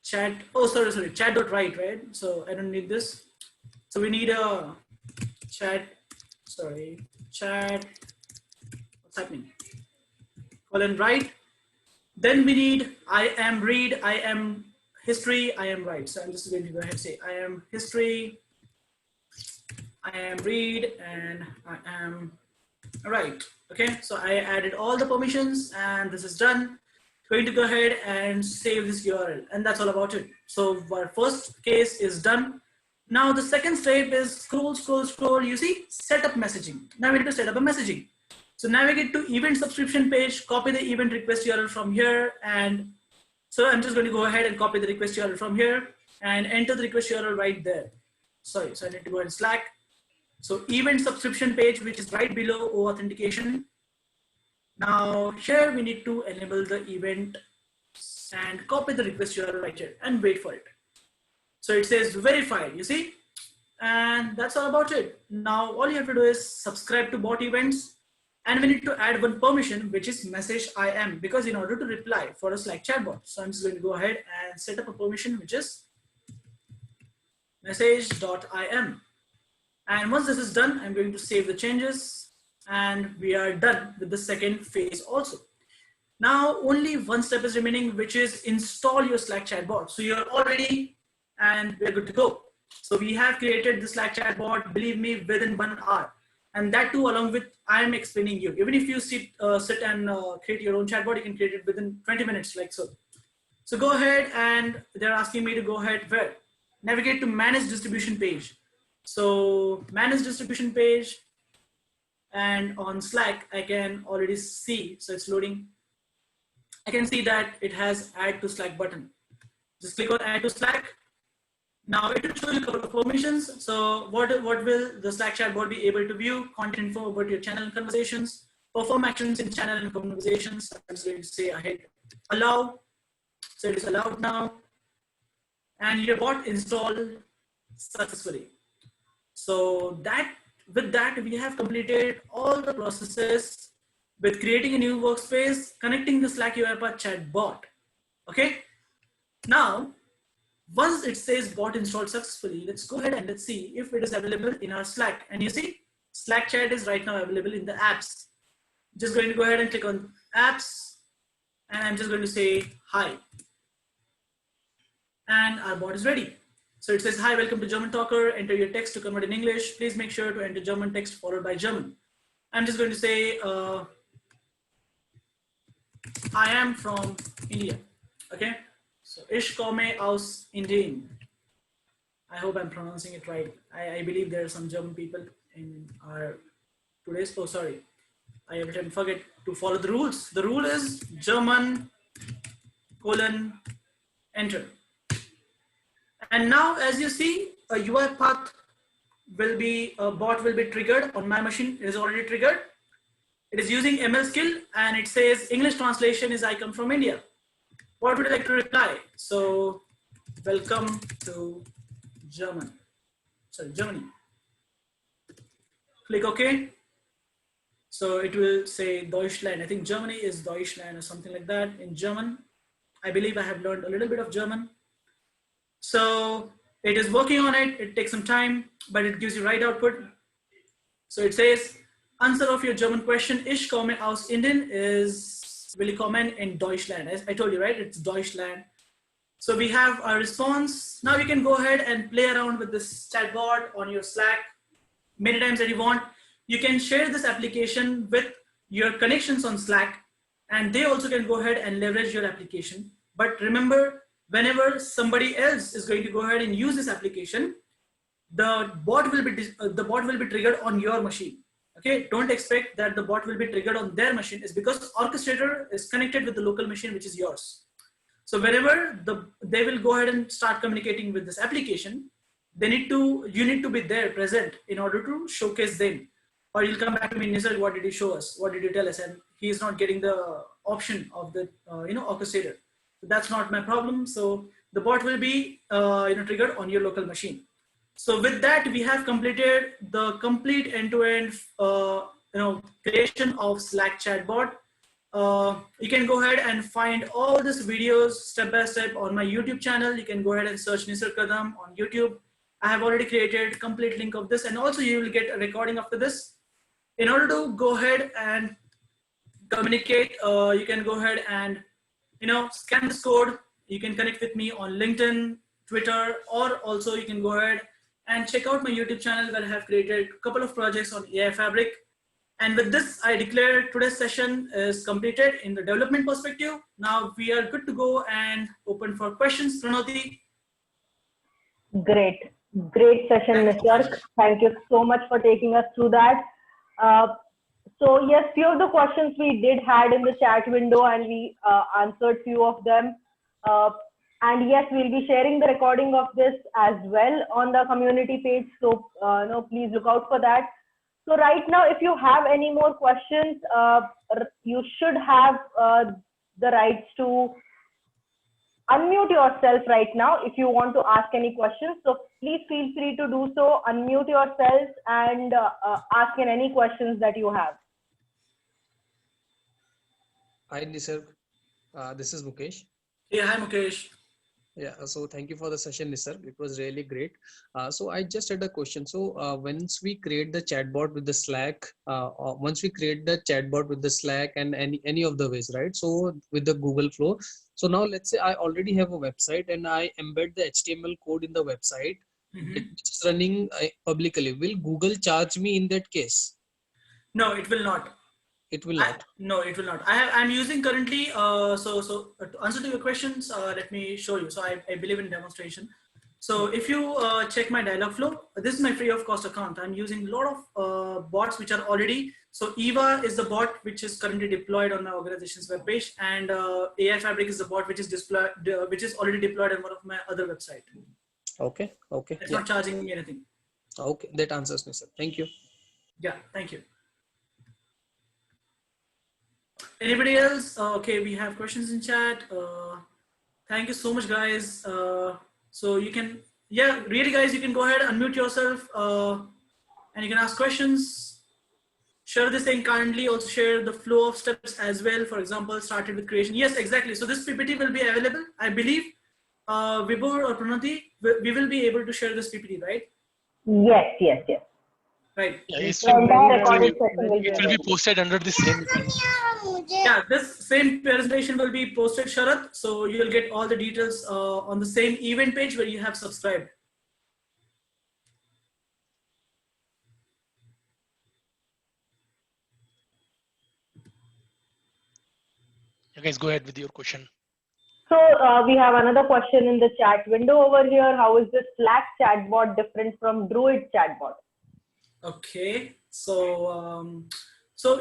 Chat, oh, sorry, chat.write, right? So I don't need this. So we need a chat, what's happening? Colon write. Then we need I am read, I am history, I am write. So I'm just going to go ahead and say I am history, I am read, and I am write. Okay, so I added all the permissions and this is done. Going to go ahead and save this URL, and that's all about it. So our first case is done. Now the second step is scroll, you see, set up messaging. Now we need to set up a messaging. So navigate to event subscription page, copy the event request URL from here. And so I'm just going to go ahead and copy the request URL from here and enter the request URL right there. Sorry, so I need to go in Slack. So event subscription page, which is right below authentication. Now here we need to enable the event and copy the request URL right here and wait for it. So it says verified, you see, and that's all about it. Now all you have to do is subscribe to bot events, and we need to add one permission, which is message IM, because in order to reply for a Slack chatbot. So I'm just going to go ahead and set up a permission, which is message.im. And once this is done, I'm going to save the changes, and we are done with the second phase also. Now only one step is remaining, which is install your Slack chatbot. So you're all ready and we're good to go. So we have created the Slack chatbot, believe me, within 1 hour. And that too, along with I am explaining you. Even if you sit and create your own chatbot, you can create it within 20 minutes like so. So go ahead, and they're asking me to go ahead where? Navigate to manage distribution page. So manage distribution page, and on Slack, I can already see, so it's loading. I can see that it has add to Slack button. Just click on add to Slack. Now it will show you a couple of permissions. So what will the Slack chatbot be able to view? Content info about your channel and conversations, perform actions in channel and conversations. I'm just going to say I hit allow. So it is allowed now. And your bot installed successfully. So with that, we have completed all the processes with creating a new workspace, connecting the Slack UiPath chatbot. Okay. Now, once it says bot installed successfully, let's go ahead and let's see if it is available in our Slack. And you see, Slack chat is right now available in the apps. Just going to go ahead and click on apps, and I'm just going to say hi. And our bot is ready. So it says, hi, welcome to German Talker. Enter your text to convert in English. Please make sure to enter German text followed by German. I'm just going to say, I am from India. Okay. So, ich komme aus Indien. I hope I'm pronouncing it right. I believe there are some German people in our today's. Oh, sorry. I every time forget to follow the rules. The rule is German enter. And now, as you see, a UiPath will be a bot will be triggered on my machine. It is already triggered. It is using ML skill, and it says English translation is I come from India. What would you like to reply? So, welcome to Germany. Click OK. So it will say Deutschland. I think Germany is Deutschland or something like that in German. I believe I have learned a little bit of German. So it is working on it. It takes some time, but it gives you right output. So it says, answer of your German question, Ich komme aus Indien is willkommen in Deutschland. As I told you, right? It's Deutschland. So we have our response. Now you can go ahead and play around with this chatbot on your Slack many times that you want. You can share this application with your connections on Slack, and they also can go ahead and leverage your application. But remember, whenever somebody else is going to go ahead and use this application, the bot will be triggered on your machine. Okay, don't expect that the bot will be triggered on their machine. It's because Orchestrator is connected with the local machine, which is yours. So whenever they will go ahead and start communicating with this application, you need to be there present in order to showcase them. Or you'll come back to me, Nisar, what did you show us? What did you tell us? And he is not getting the option of the orchestrator. So that's not my problem. So the bot will be triggered on your local machine. So with that, we have completed the complete end-to-end creation of Slack chatbot. You can go ahead and find all these videos step by step on my YouTube channel. You can go ahead and search Nisar Kadam on YouTube. I have already created a complete link of this, and also you will get a recording after this. In order to go ahead and communicate, you can go ahead and scan this code. You can connect with me on LinkedIn, Twitter, or also you can go ahead and check out my YouTube channel where I have created a couple of projects on AI Fabric. And with this, I declare today's session is completed in the development perspective. Now we are good to go and open for questions. Pranoti. Great session, Mr. Thank you so much for taking us through that. So yes, few of the questions we did had in the chat window, and we answered few of them. And yes, we'll be sharing the recording of this as well on the community page. So please look out for that. So right now, if you have any more questions, you should have the rights to unmute yourself right now if you want to ask any questions. So please feel free to do so. Unmute yourself and ask in any questions that you have. Hi, Nisar. This is Mukesh. Yeah, hi, Mukesh. Yeah, so thank you for the session, Nisar. It was really great. So I just had a question. So once we create the chatbot with the Slack, and any of the ways, right? So with the Google Flow. So now let's say I already have a website and I embed the HTML code in the website, which is running publicly. Will Google charge me in that case? No, it will not. It will not. No, it will not. I'm using currently. So to answer to your questions, let me show you. So I believe in demonstration. So if you check my Dialogflow, this is my free of cost account. I'm using a lot of bots which are already. So Eva is the bot which is currently deployed on my organization's webpage, and AI Fabric is the bot which is already deployed on one of my other website. Okay. Okay. It's not charging me anything. Okay, that answers me, sir. Thank you. Yeah, thank you. Anybody else? Okay, we have questions in chat. Thank you so much, guys. So you can, really, guys, you can go ahead, unmute yourself, and you can ask questions. Share this thing kindly. Also share the flow of steps as well. For example, started with creation. Yes, exactly. So this PPT will be available. I believe Vibhor or Pranati, we will be able to share this PPT, right? Yes. Right. Yes, It will be posted under the same. Yeah, this same presentation will be posted, Sharath. So you'll get all the details on the same event page where you have subscribed. You guys go ahead with your question. So we have another question in the chat window over here. How is the Slack chatbot different from Druid chatbot? Okay, so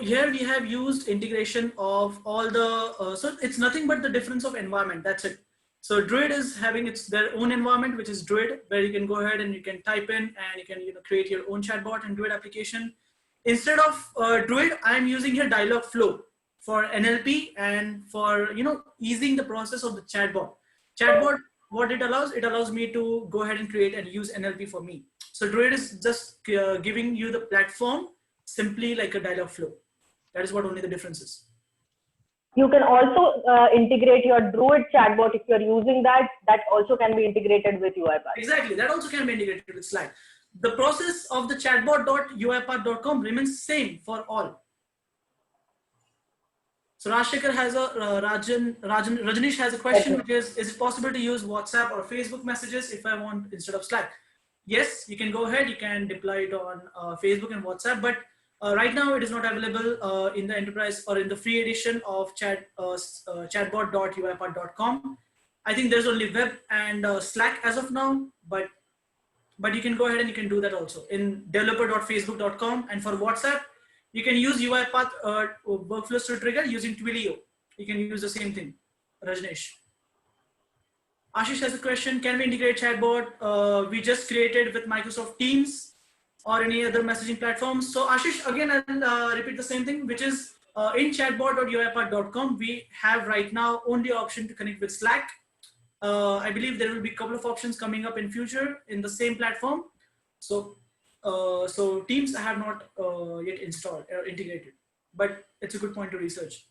here we have used integration of all the so it's nothing but the difference of environment. That's it. So Druid is having their own environment, which is Druid, where you can go ahead and you can type in and you can create your own chatbot and Druid application. Instead of Druid, I'm using here Dialogflow for NLP and for easing the process of the chatbot. Chatbot, what it allows me to go ahead and create and use NLP for me. So Druid is just giving you the platform simply like a Dialogflow. That is what only the difference is. You can also integrate your Druid chatbot if you're using that. That also can be integrated with UiPath. Exactly, that also can be integrated with Slack. The process of the chatbot.uipath.com remains same for all. So Rajshekar has a Rajanish has a question, which is it possible to use WhatsApp or Facebook messages if I want instead of Slack? Yes, you can go ahead. You can deploy it on Facebook and WhatsApp, but right now it is not available in the enterprise or in the free edition of chatbot.uipath.com. I think there's only web and Slack as of now, but you can go ahead and you can do that also in developer.facebook.com. And for WhatsApp, you can use UiPath workflows to trigger using Twilio. You can use the same thing, Rajneesh. Ashish has a question, can we integrate chatbot we just created with Microsoft Teams or any other messaging platforms? So Ashish, again, I'll repeat the same thing, which is in chatbot.uipath.com, we have right now only option to connect with Slack. I believe there will be a couple of options coming up in future in the same platform. So Teams I have not yet installed or integrated, but it's a good point to research.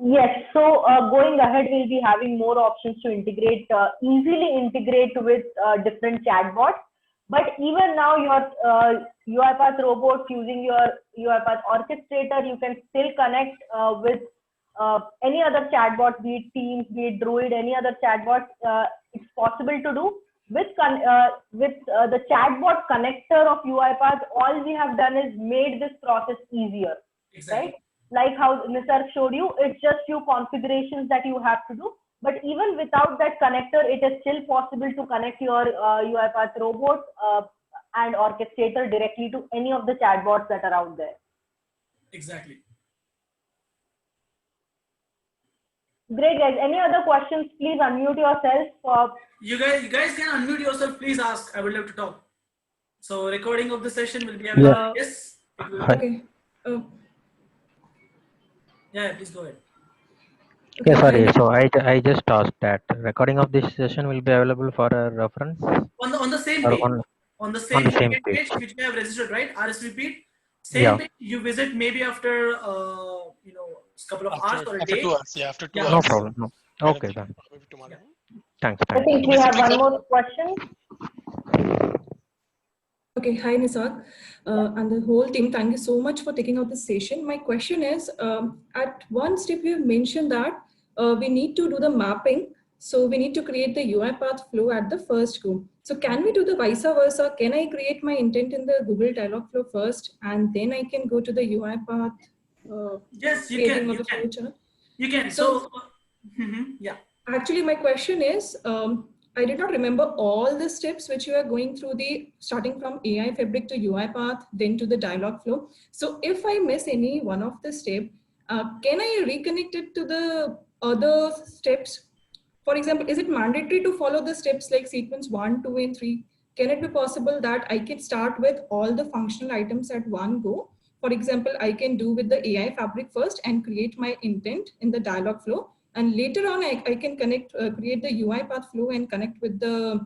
Yes, so going ahead, we'll be having more options to integrate, easily integrate with different chatbots. But even now, your UiPath robots using your UiPath Orchestrator, you can still connect with any other chatbot, be it Teams, be it Druid, any other chatbot. It's possible to do with the chatbot connector of UiPath. All we have done is made this process easier, exactly. Right? Like how Nisarg showed you, it's just few configurations that you have to do. But even without that connector, it is still possible to connect your UiPath robot and Orchestrator directly to any of the chatbots that are out there. Exactly. Great, guys. Any other questions? Please unmute yourself. You guys can unmute yourself. Please ask. I would love to talk. So recording of the session will be available. Yeah. Yes. Okay. Yeah, please go ahead. Okay, sorry. So I just asked that recording of this session will be available for a reference On the same or page. On the same same page page. which you have registered, right? RSVP. Same Yeah. page you visit maybe after a couple of hours or a after day. 2 hours. Yeah, after 2 Yeah. hours. No problem. No. Kind of Okay thing. then. Maybe tomorrow. Yeah. Thanks. I Thanks. think we have one more question. Okay, hi Nisarg and the whole team. Thank you so much for taking out this session. My question is, at one step you have mentioned that we need to do the mapping. So we need to create the UiPath flow at the first go. So can we do the vice versa? Can I create my intent in the Google Dialogflow first and then I can go to the UiPath Yes, you creating can. of the flow chart? You can. So Yeah. Actually, my question is, I did not remember all the steps which you are going through, the starting from AI Fabric to UiPath, then to the Dialogflow. So if I miss any one of the step, can I reconnect it to the other steps? For example, is it mandatory to follow the steps like sequence 1, 2, and 3? Can it be possible that I can start with all the functional items at one go? For example, I can do with the AI Fabric first and create my intent in the Dialogflow. And later on, I can connect, create the UiPath flow and connect with the,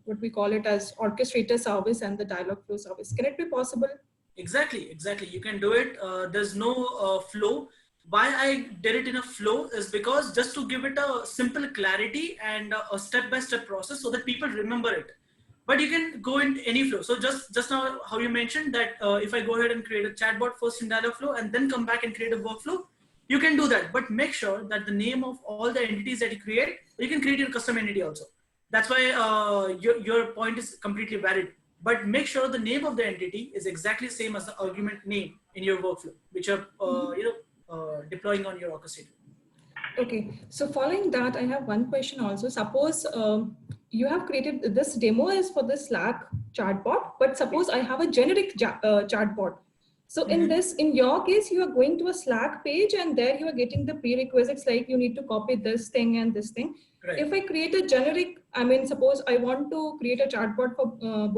what we call it as Orchestrator service and the Dialogflow service. Can it be possible? Exactly. You can do it. There's no flow. Why I did it in a flow is because just to give it a simple clarity and a step-by-step process so that people remember it. But you can go in any flow. So just now how you mentioned that if I go ahead and create a chatbot first in Dialogflow and then come back and create a workflow, you can do that. But make sure that the name of all the entities that you create, you can create your custom entity also. That's why your point is completely valid. But make sure the name of the entity is exactly the same as the argument name in your workflow, which are deploying on your orchestrator. Okay, so following that, I have one question also. Suppose you have created this demo is for the Slack chatbot, but suppose I have a generic chatbot. So in Mhm. this, in your case, you are going to a Slack page and there you are getting the prerequisites like you need to copy this thing and this thing. Right. If I create a generic, I mean, suppose I want to create a chatbot for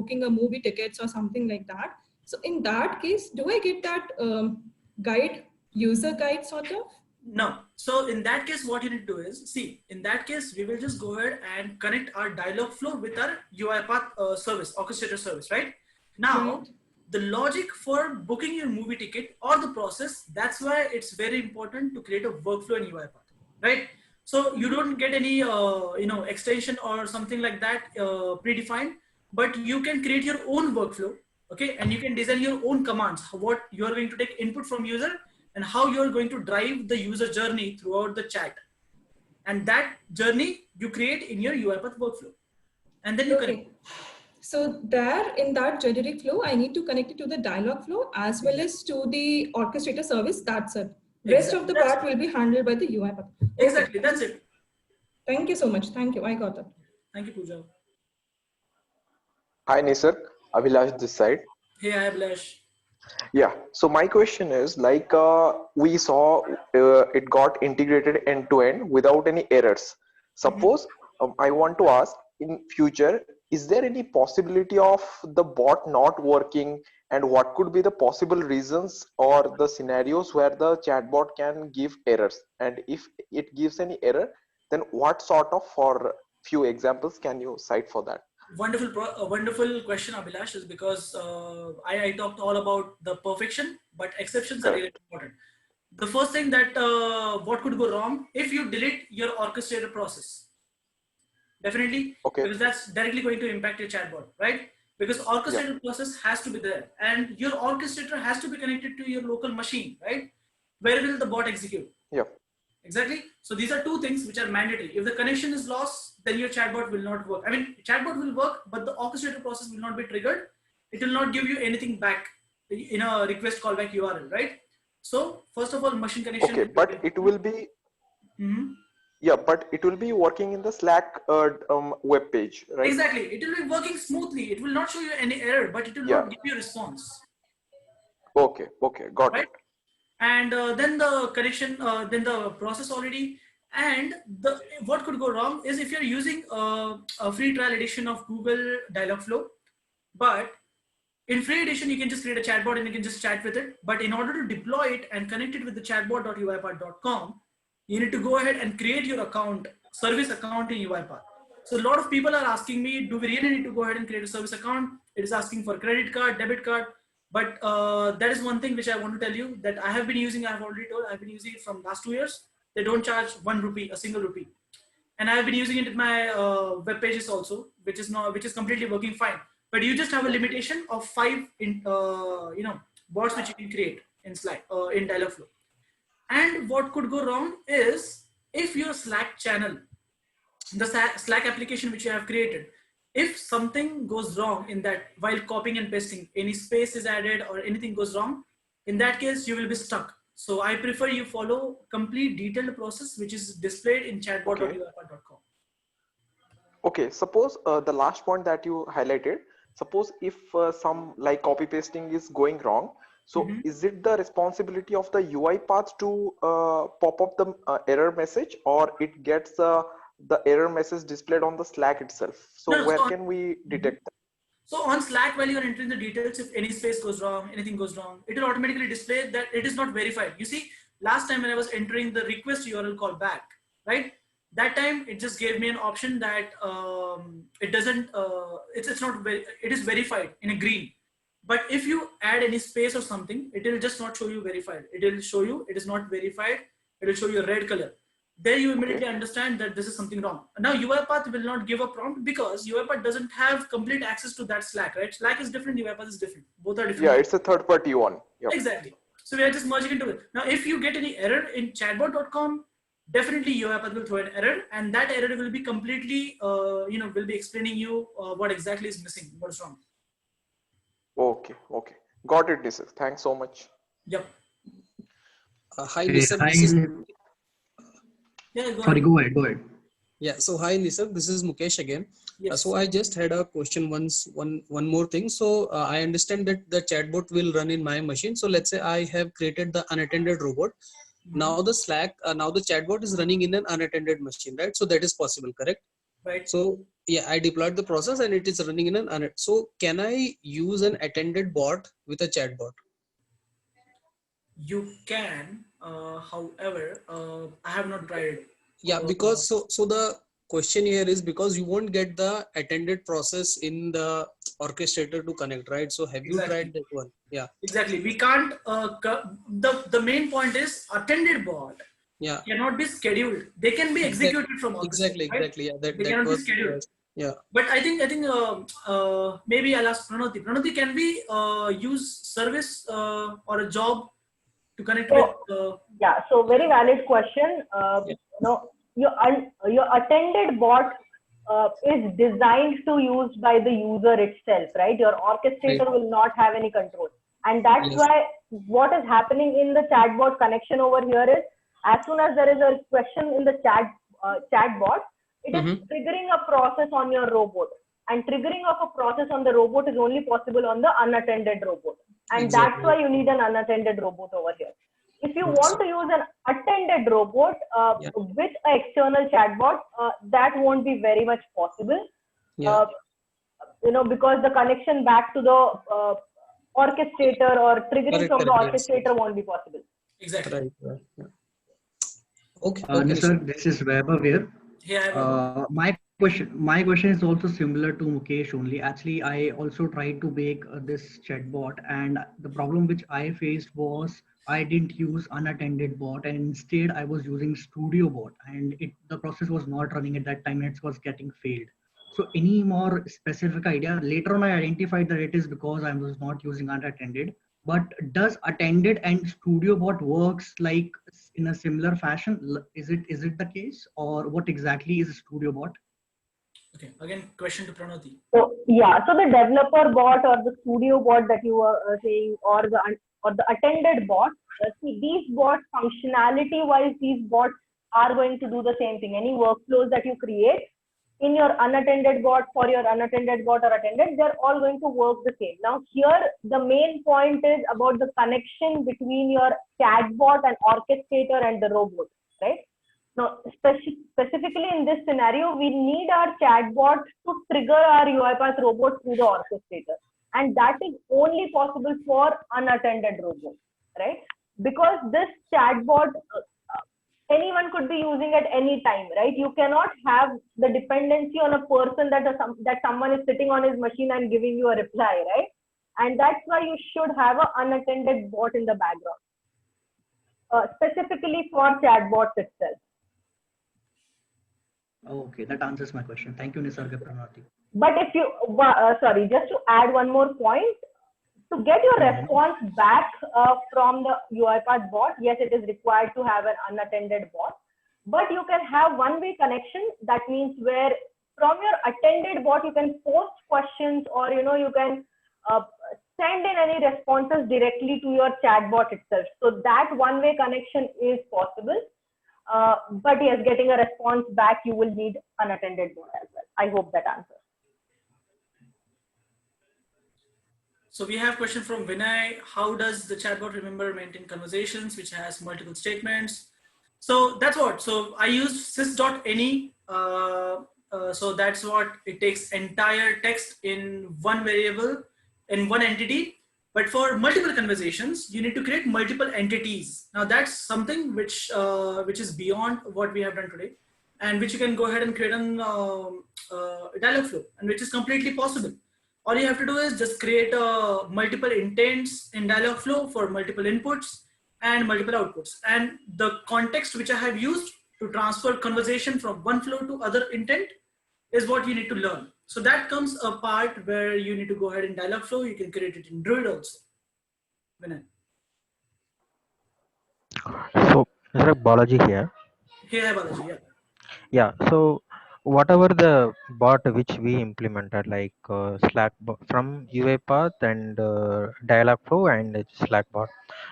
booking a movie tickets or something like that. So in that case, do I get that guide, user guide sort of? No. So in that case, what you need to do is, see, in that case, we will just go ahead and connect our Dialogflow with our UiPath service, Orchestrator service, right? Now, Right. the logic for booking your movie ticket or the process, that's why it's very important to create a workflow in UiPath, right? So you don't get any, extension or something like that predefined, but you can create your own workflow, okay? And you can design your own commands, what you are going to take input from user and how you're going to drive the user journey throughout the chat. And that journey you create in your UiPath workflow. And then you connect. Okay. So there in that generic flow, I need to connect it to the Dialogflow as well as to the orchestrator service. That's it. Rest of Exactly. the That's part will be handled by the UiPath. Okay. exactly. That's it. Thank you so much. Thank you. I got that. Thank you, Pooja. Hi Nisar, Abhilash this side. Hey, hi, Abhilash. Yeah, so my question is like we saw it got integrated end to end without any errors. Mhm. Suppose I want to ask in future, is there any possibility of the bot not working, and what could be the possible reasons or the scenarios where the chatbot can give errors? And if it gives any error, then what sort of, for few examples, can you cite for that? Wonderful question, Abhilash, is because I talked all about the perfection, but exceptions are Correct. really important. The first thing that what could go wrong if you delete your orchestrator process, definitely, Okay. because that's directly going to impact your chatbot, right? Because Yeah. orchestrator process has to be there, and your orchestrator has to be connected to your local machine, right? Where will the bot execute? Yeah. Exactly. So these are two things which are mandatory. If the connection is lost, then your chatbot will not work. I mean, chatbot will work, but the orchestrator process will not be triggered. It will not give you anything back in a request callback URL, right? So first of all, machine connection Okay, is very but it important. will be, Mhm. yeah, but it will be working in the Slack web page, right? Exactly. It will be working smoothly. It will not show you any error, but it will Yeah. not give you a response, Okay. Okay. Got right? it. And then the connection, then the process already. And the what could go wrong is if you're using a free trial edition of Google Dialogflow, but in free edition you can just create a chatbot and you can just chat with it. But in order to deploy it and connect it with the chatbot.uipath.com, you need to go ahead and create your account, service account in UiPath. So a lot of people are asking me, do we really need to go ahead and create a service account? It is asking for credit card, debit card. But that is one thing which I want to tell you that I have been using, I have already told, I've been using it from last 2 years. They don't charge 1 rupee, a single rupee. And I have been using it in my web pages also, which is completely working fine. But you just have a limitation of 5 bots which you can create in Slack in Dialogflow. And what could go wrong is if your Slack channel, the Slack application which you have created, if something goes wrong in that while copying and pasting, any space is added or anything goes wrong, in that case you will be stuck. So I prefer you follow complete detailed process which is displayed in Okay. chatbot.uipath.com. Okay. Suppose the last point that you highlighted, suppose if some like copy pasting is going wrong, so Mm-hmm. is it the responsibility of the UiPath to pop up the error message, or it gets the error message displayed on the Slack itself? So No, where so can we Mhm. detect that? So on Slack, while you are entering the details, if any space goes wrong, anything goes wrong, it will automatically display that it is not verified. You see, last time when I was entering the request URL call back, right? That time it just gave me an option that it doesn't, it's not, it is verified in a green. But if you add any space or something, it will just not show you verified. It will show you it is not verified. It will show you a red color. There you Okay. immediately understand that this is something wrong. Now UiPath will not give a prompt because UiPath doesn't have complete access to that Slack, right? Slack is different, UiPath is different. Both are different Yeah, things. it's a third party one. Yep. Exactly. So we are just merging into it. Now, if you get any error in chatbot.com, definitely UiPath will throw an error, and that error will be completely, will be explaining you what exactly is missing, what's wrong. Okay. Okay. Got it, Nisar. Thanks so much. Yep. Hi, Hey, Nisar. hi. This is Yeah, go Sorry, ahead. go ahead. Go ahead. Yeah. So hi, Nisar. This is Mukesh again. Yes. So I just had a question one more thing. So I understand that the chatbot will run in my machine. So let's say I have created the unattended robot. Now the now the chatbot is running in an unattended machine, right? So that is possible, correct? Right. So yeah, I deployed the process and it is running in an so can I use an attended bot with a chatbot? You can, however, I have not tried it. Yeah, because so the question here is because you won't get the attended process in the orchestrator to connect, right? So have you Exactly. tried that one? Yeah. Exactly. We can't. The main point is attended bot Yeah. cannot be scheduled. They can be executed from orchestrator, Exactly. right? Exactly. Yeah. That They that cannot be was scheduled. yeah. But I think maybe I'll ask Pranati. Pranati, can we use service or a job to connect with? So yeah, so very valid question. Yeah. Your attended bot is designed to use by the user itself, right? Your Right. orchestrator will not have any control, and that's Yes. why what is happening in the chatbot connection over here is, as soon as there is a question in the chatbot, it is Mm-hmm. triggering a process on your robot, and triggering of a process on the robot is only possible on the unattended robot, and that's Exactly. why you need an unattended robot over here. If you So, want to use an attended robot yeah. with an external chatbot, that won't be very much possible. Yeah. Uh, because the connection back to the orchestrator or triggering Correct. from the Correct. Yes. Yes. orchestrator won't be possible. Exactly. Right. Right. Yeah. Okay. Okay, Nisar, Nisha. this is Vaibhav here. Here I have a. My question is also similar to Mukesh only. Actually, I also tried to make this chatbot, and the problem which I faced was I didn't use unattended bot, and instead I was using Studio bot, and the process was not running at that time, and it was getting failed. So, any more specific idea? Later on, I identified that it is because I was not using unattended. But does attended and Studio bot works like in a similar fashion? Is it the case, or what exactly is Studio bot? Okay. Again, question to Pranati. So yeah, so the developer bot or the studio bot that you were saying, or the attended bot, see, these bots functionality wise, these bots are going to do the same thing. Any workflows that you create in your unattended bot, for your unattended bot or attended, they're all going to work the same. Now here, the main point is about the connection between your chatbot and orchestrator and the robot, right? Now, specifically in this scenario, we need our chatbot to trigger our UiPath robot through the orchestrator. And that is only possible for unattended robots, right? Because this chatbot, anyone could be using at any time, right? You cannot have the dependency on a person that someone is sitting on his machine and giving you a reply, right? And that's why you should have an unattended bot in the background, specifically for chatbots itself. Okay, that answers my question. Thank you, Nisarga Pranati. But if you, sorry, just to add one more point, to get your response back from the UiPath bot, yes, it is required to have an unattended bot, but you can have one-way connection. That means where from your attended bot, you can post questions, or, you can send in any responses directly to your chatbot itself. So that one-way connection is possible. But yes, getting a response back, you will need unattended bot as well. I hope that answers. So we have question from Vinay. How does the chatbot remember maintain conversations which has multiple statements? So that's what. So I used sys.any. So that's what it takes entire text in one variable, in one entity. But for multiple conversations, you need to create multiple entities. Now that's something which is beyond what we have done today, and which you can go ahead and create on Dialogflow, and which is completely possible. All you have to do is just create multiple intents in Dialogflow for multiple inputs and multiple outputs. And the context which I have used to transfer conversation from one flow to other intent is what you need to learn. So that comes a part where you need to go ahead in Dialogflow. You can create it in Druid also. Vinay. So, Mr. Balaji here. Here, Balaji, yeah. Yeah. So, whatever the bot which we implemented, like Slack from UiPath and Dialogflow and Slack bot.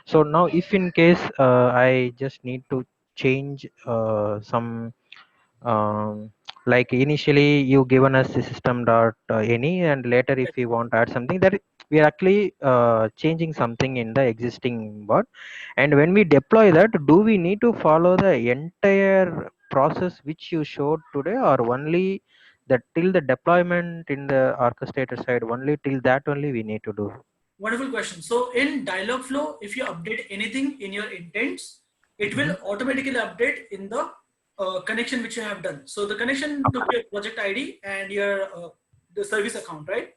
So now, if in case I just need to change some like initially you given us the system dot any, and later if we want to add something, that we are actually changing something in the existing bot. And when we deploy that, do we need to follow the entire process which you showed today, or only that till the deployment in the orchestrator side, only till that only we need to do? Wonderful question. So in Dialogflow, if you update anything in your intents, it will automatically update in the connection which you have done. So the connection to your project ID and your the service account, right?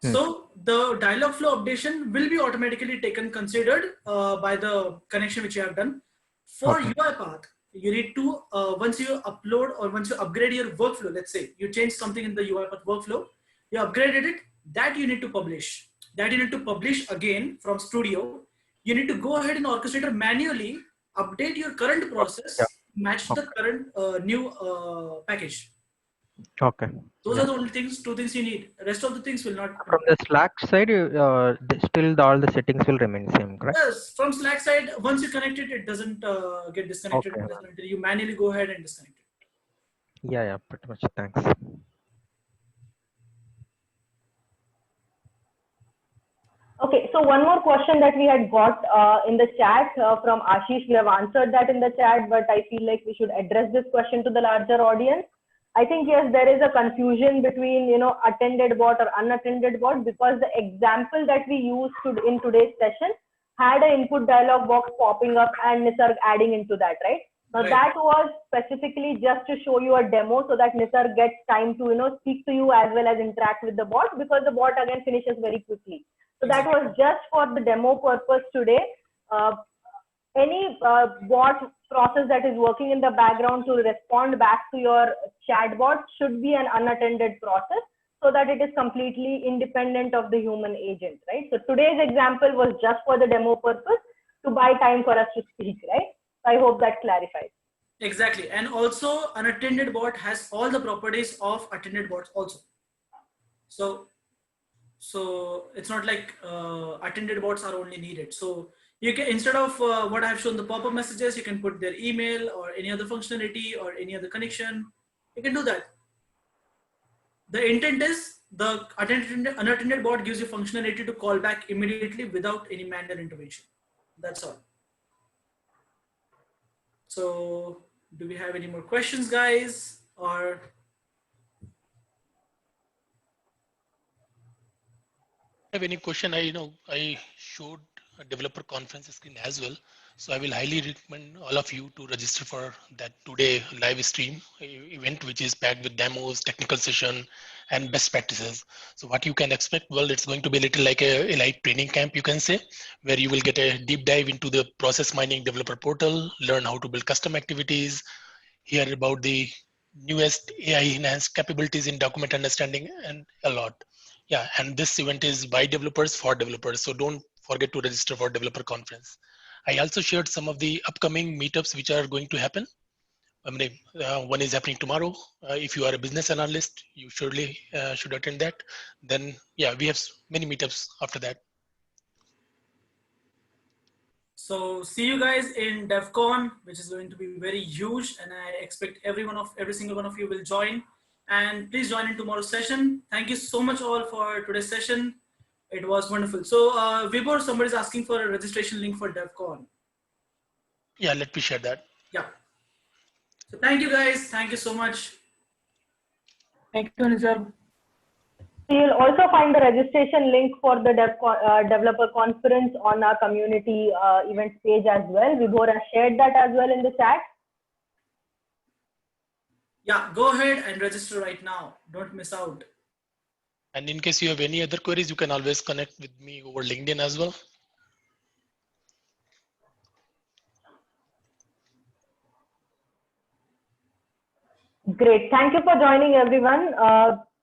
So the Dialogflow updation will be automatically taken considered by the connection which you have done. For UiPath, you need to once you upload or once you upgrade your workflow, let's say you change something in the UiPath workflow, you upgraded it, that you need to publish. That you need to publish again from Studio. You need to go ahead in Orchestrator manually update your current process, match the current new package. Okay. Those are the only things, two things you need. Rest of the things will not. From the Slack side, still all the settings will remain same, correct? Yes, from Slack side, once you connect it, it doesn't get disconnected. Okay. Until you manually go ahead and disconnect it. Yeah, pretty much. Thanks. Okay, so one more question that we had got in the chat from Ashish. We have answered that in the chat, but I feel like we should address this question to the larger audience. I think, yes, there is a confusion between, attended bot or unattended bot, because the example that we used in today's session had an input dialog box popping up and Nisarg adding into that, right? Now that was specifically just to show you a demo so that Nisarg gets time to, speak to you as well as interact with the bot, because the bot again finishes very quickly. So that was just for the demo purpose today. Any bot process that is working in the background to respond back to your chatbot should be an unattended process, so that it is completely independent of the human agent, right? So today's example was just for the demo purpose to buy time for us to speak, right? So I hope that clarifies. Exactly. And also unattended bot has all the properties of attended bots also. So it's not like attended bots are only needed. So you can, instead of what I have shown the pop-up messages, you can put their email or any other functionality or any other connection. You can do that. The intent is the unattended bot gives you functionality to call back immediately without any manual intervention. That's all. So do we have any more questions, guys? Or have any question? I showed a developer conference screen as well. So I will highly recommend all of you to register for that today live stream event, which is packed with demos, technical session, and best practices. So what you can expect, well, it's going to be a little like a live training camp, you can say, where you will get a deep dive into the process mining developer portal, learn how to build custom activities, hear about the newest AI enhanced capabilities in document understanding, and a lot. Yeah, and this event is by developers for developers. So don't forget to register for developer conference. I also shared some of the upcoming meetups which are going to happen. One is happening tomorrow. If you are a business analyst, you surely should attend that. Then, yeah, we have many meetups after that. so see you guys in DevCon, which is going to be very huge, and I expect every single one of you will join. And please join in tomorrow's session. Thank you so much all for today's session. It was wonderful. So Vibor, somebody's asking for a registration link for DevCon. Yeah, let me share that. Yeah. So thank you guys. Thank you so much. Thank you, Nisarg. You'll also find the registration link for the developer conference on our community events page as well. Vibor has shared that as well in the chat. Yeah, go ahead and register right now. Don't miss out. And in case you have any other queries, you can always connect with me over LinkedIn as well. Great. Thank you for joining, everyone.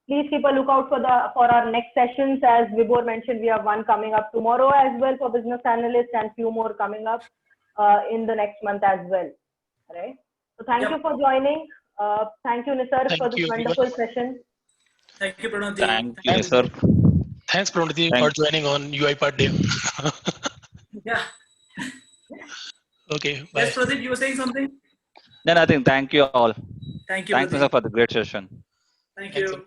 Please keep a lookout for our next sessions. As Vibor mentioned, we have one coming up tomorrow as well for business analysts, and few more coming up in the next month as well. All right. So thank you for joining. Thank you, Nisarg, for this wonderful session. Thank you, Pranati. Thank you, Nisarg. Thanks, Pranati, for joining on UiPath Day. Yeah. Okay, bye. Yes, Pradeep, you were saying something? Then I think thank you all. Thank you, Thanks, Nizar, Pradeep. for the great session. Thank Thanks. you.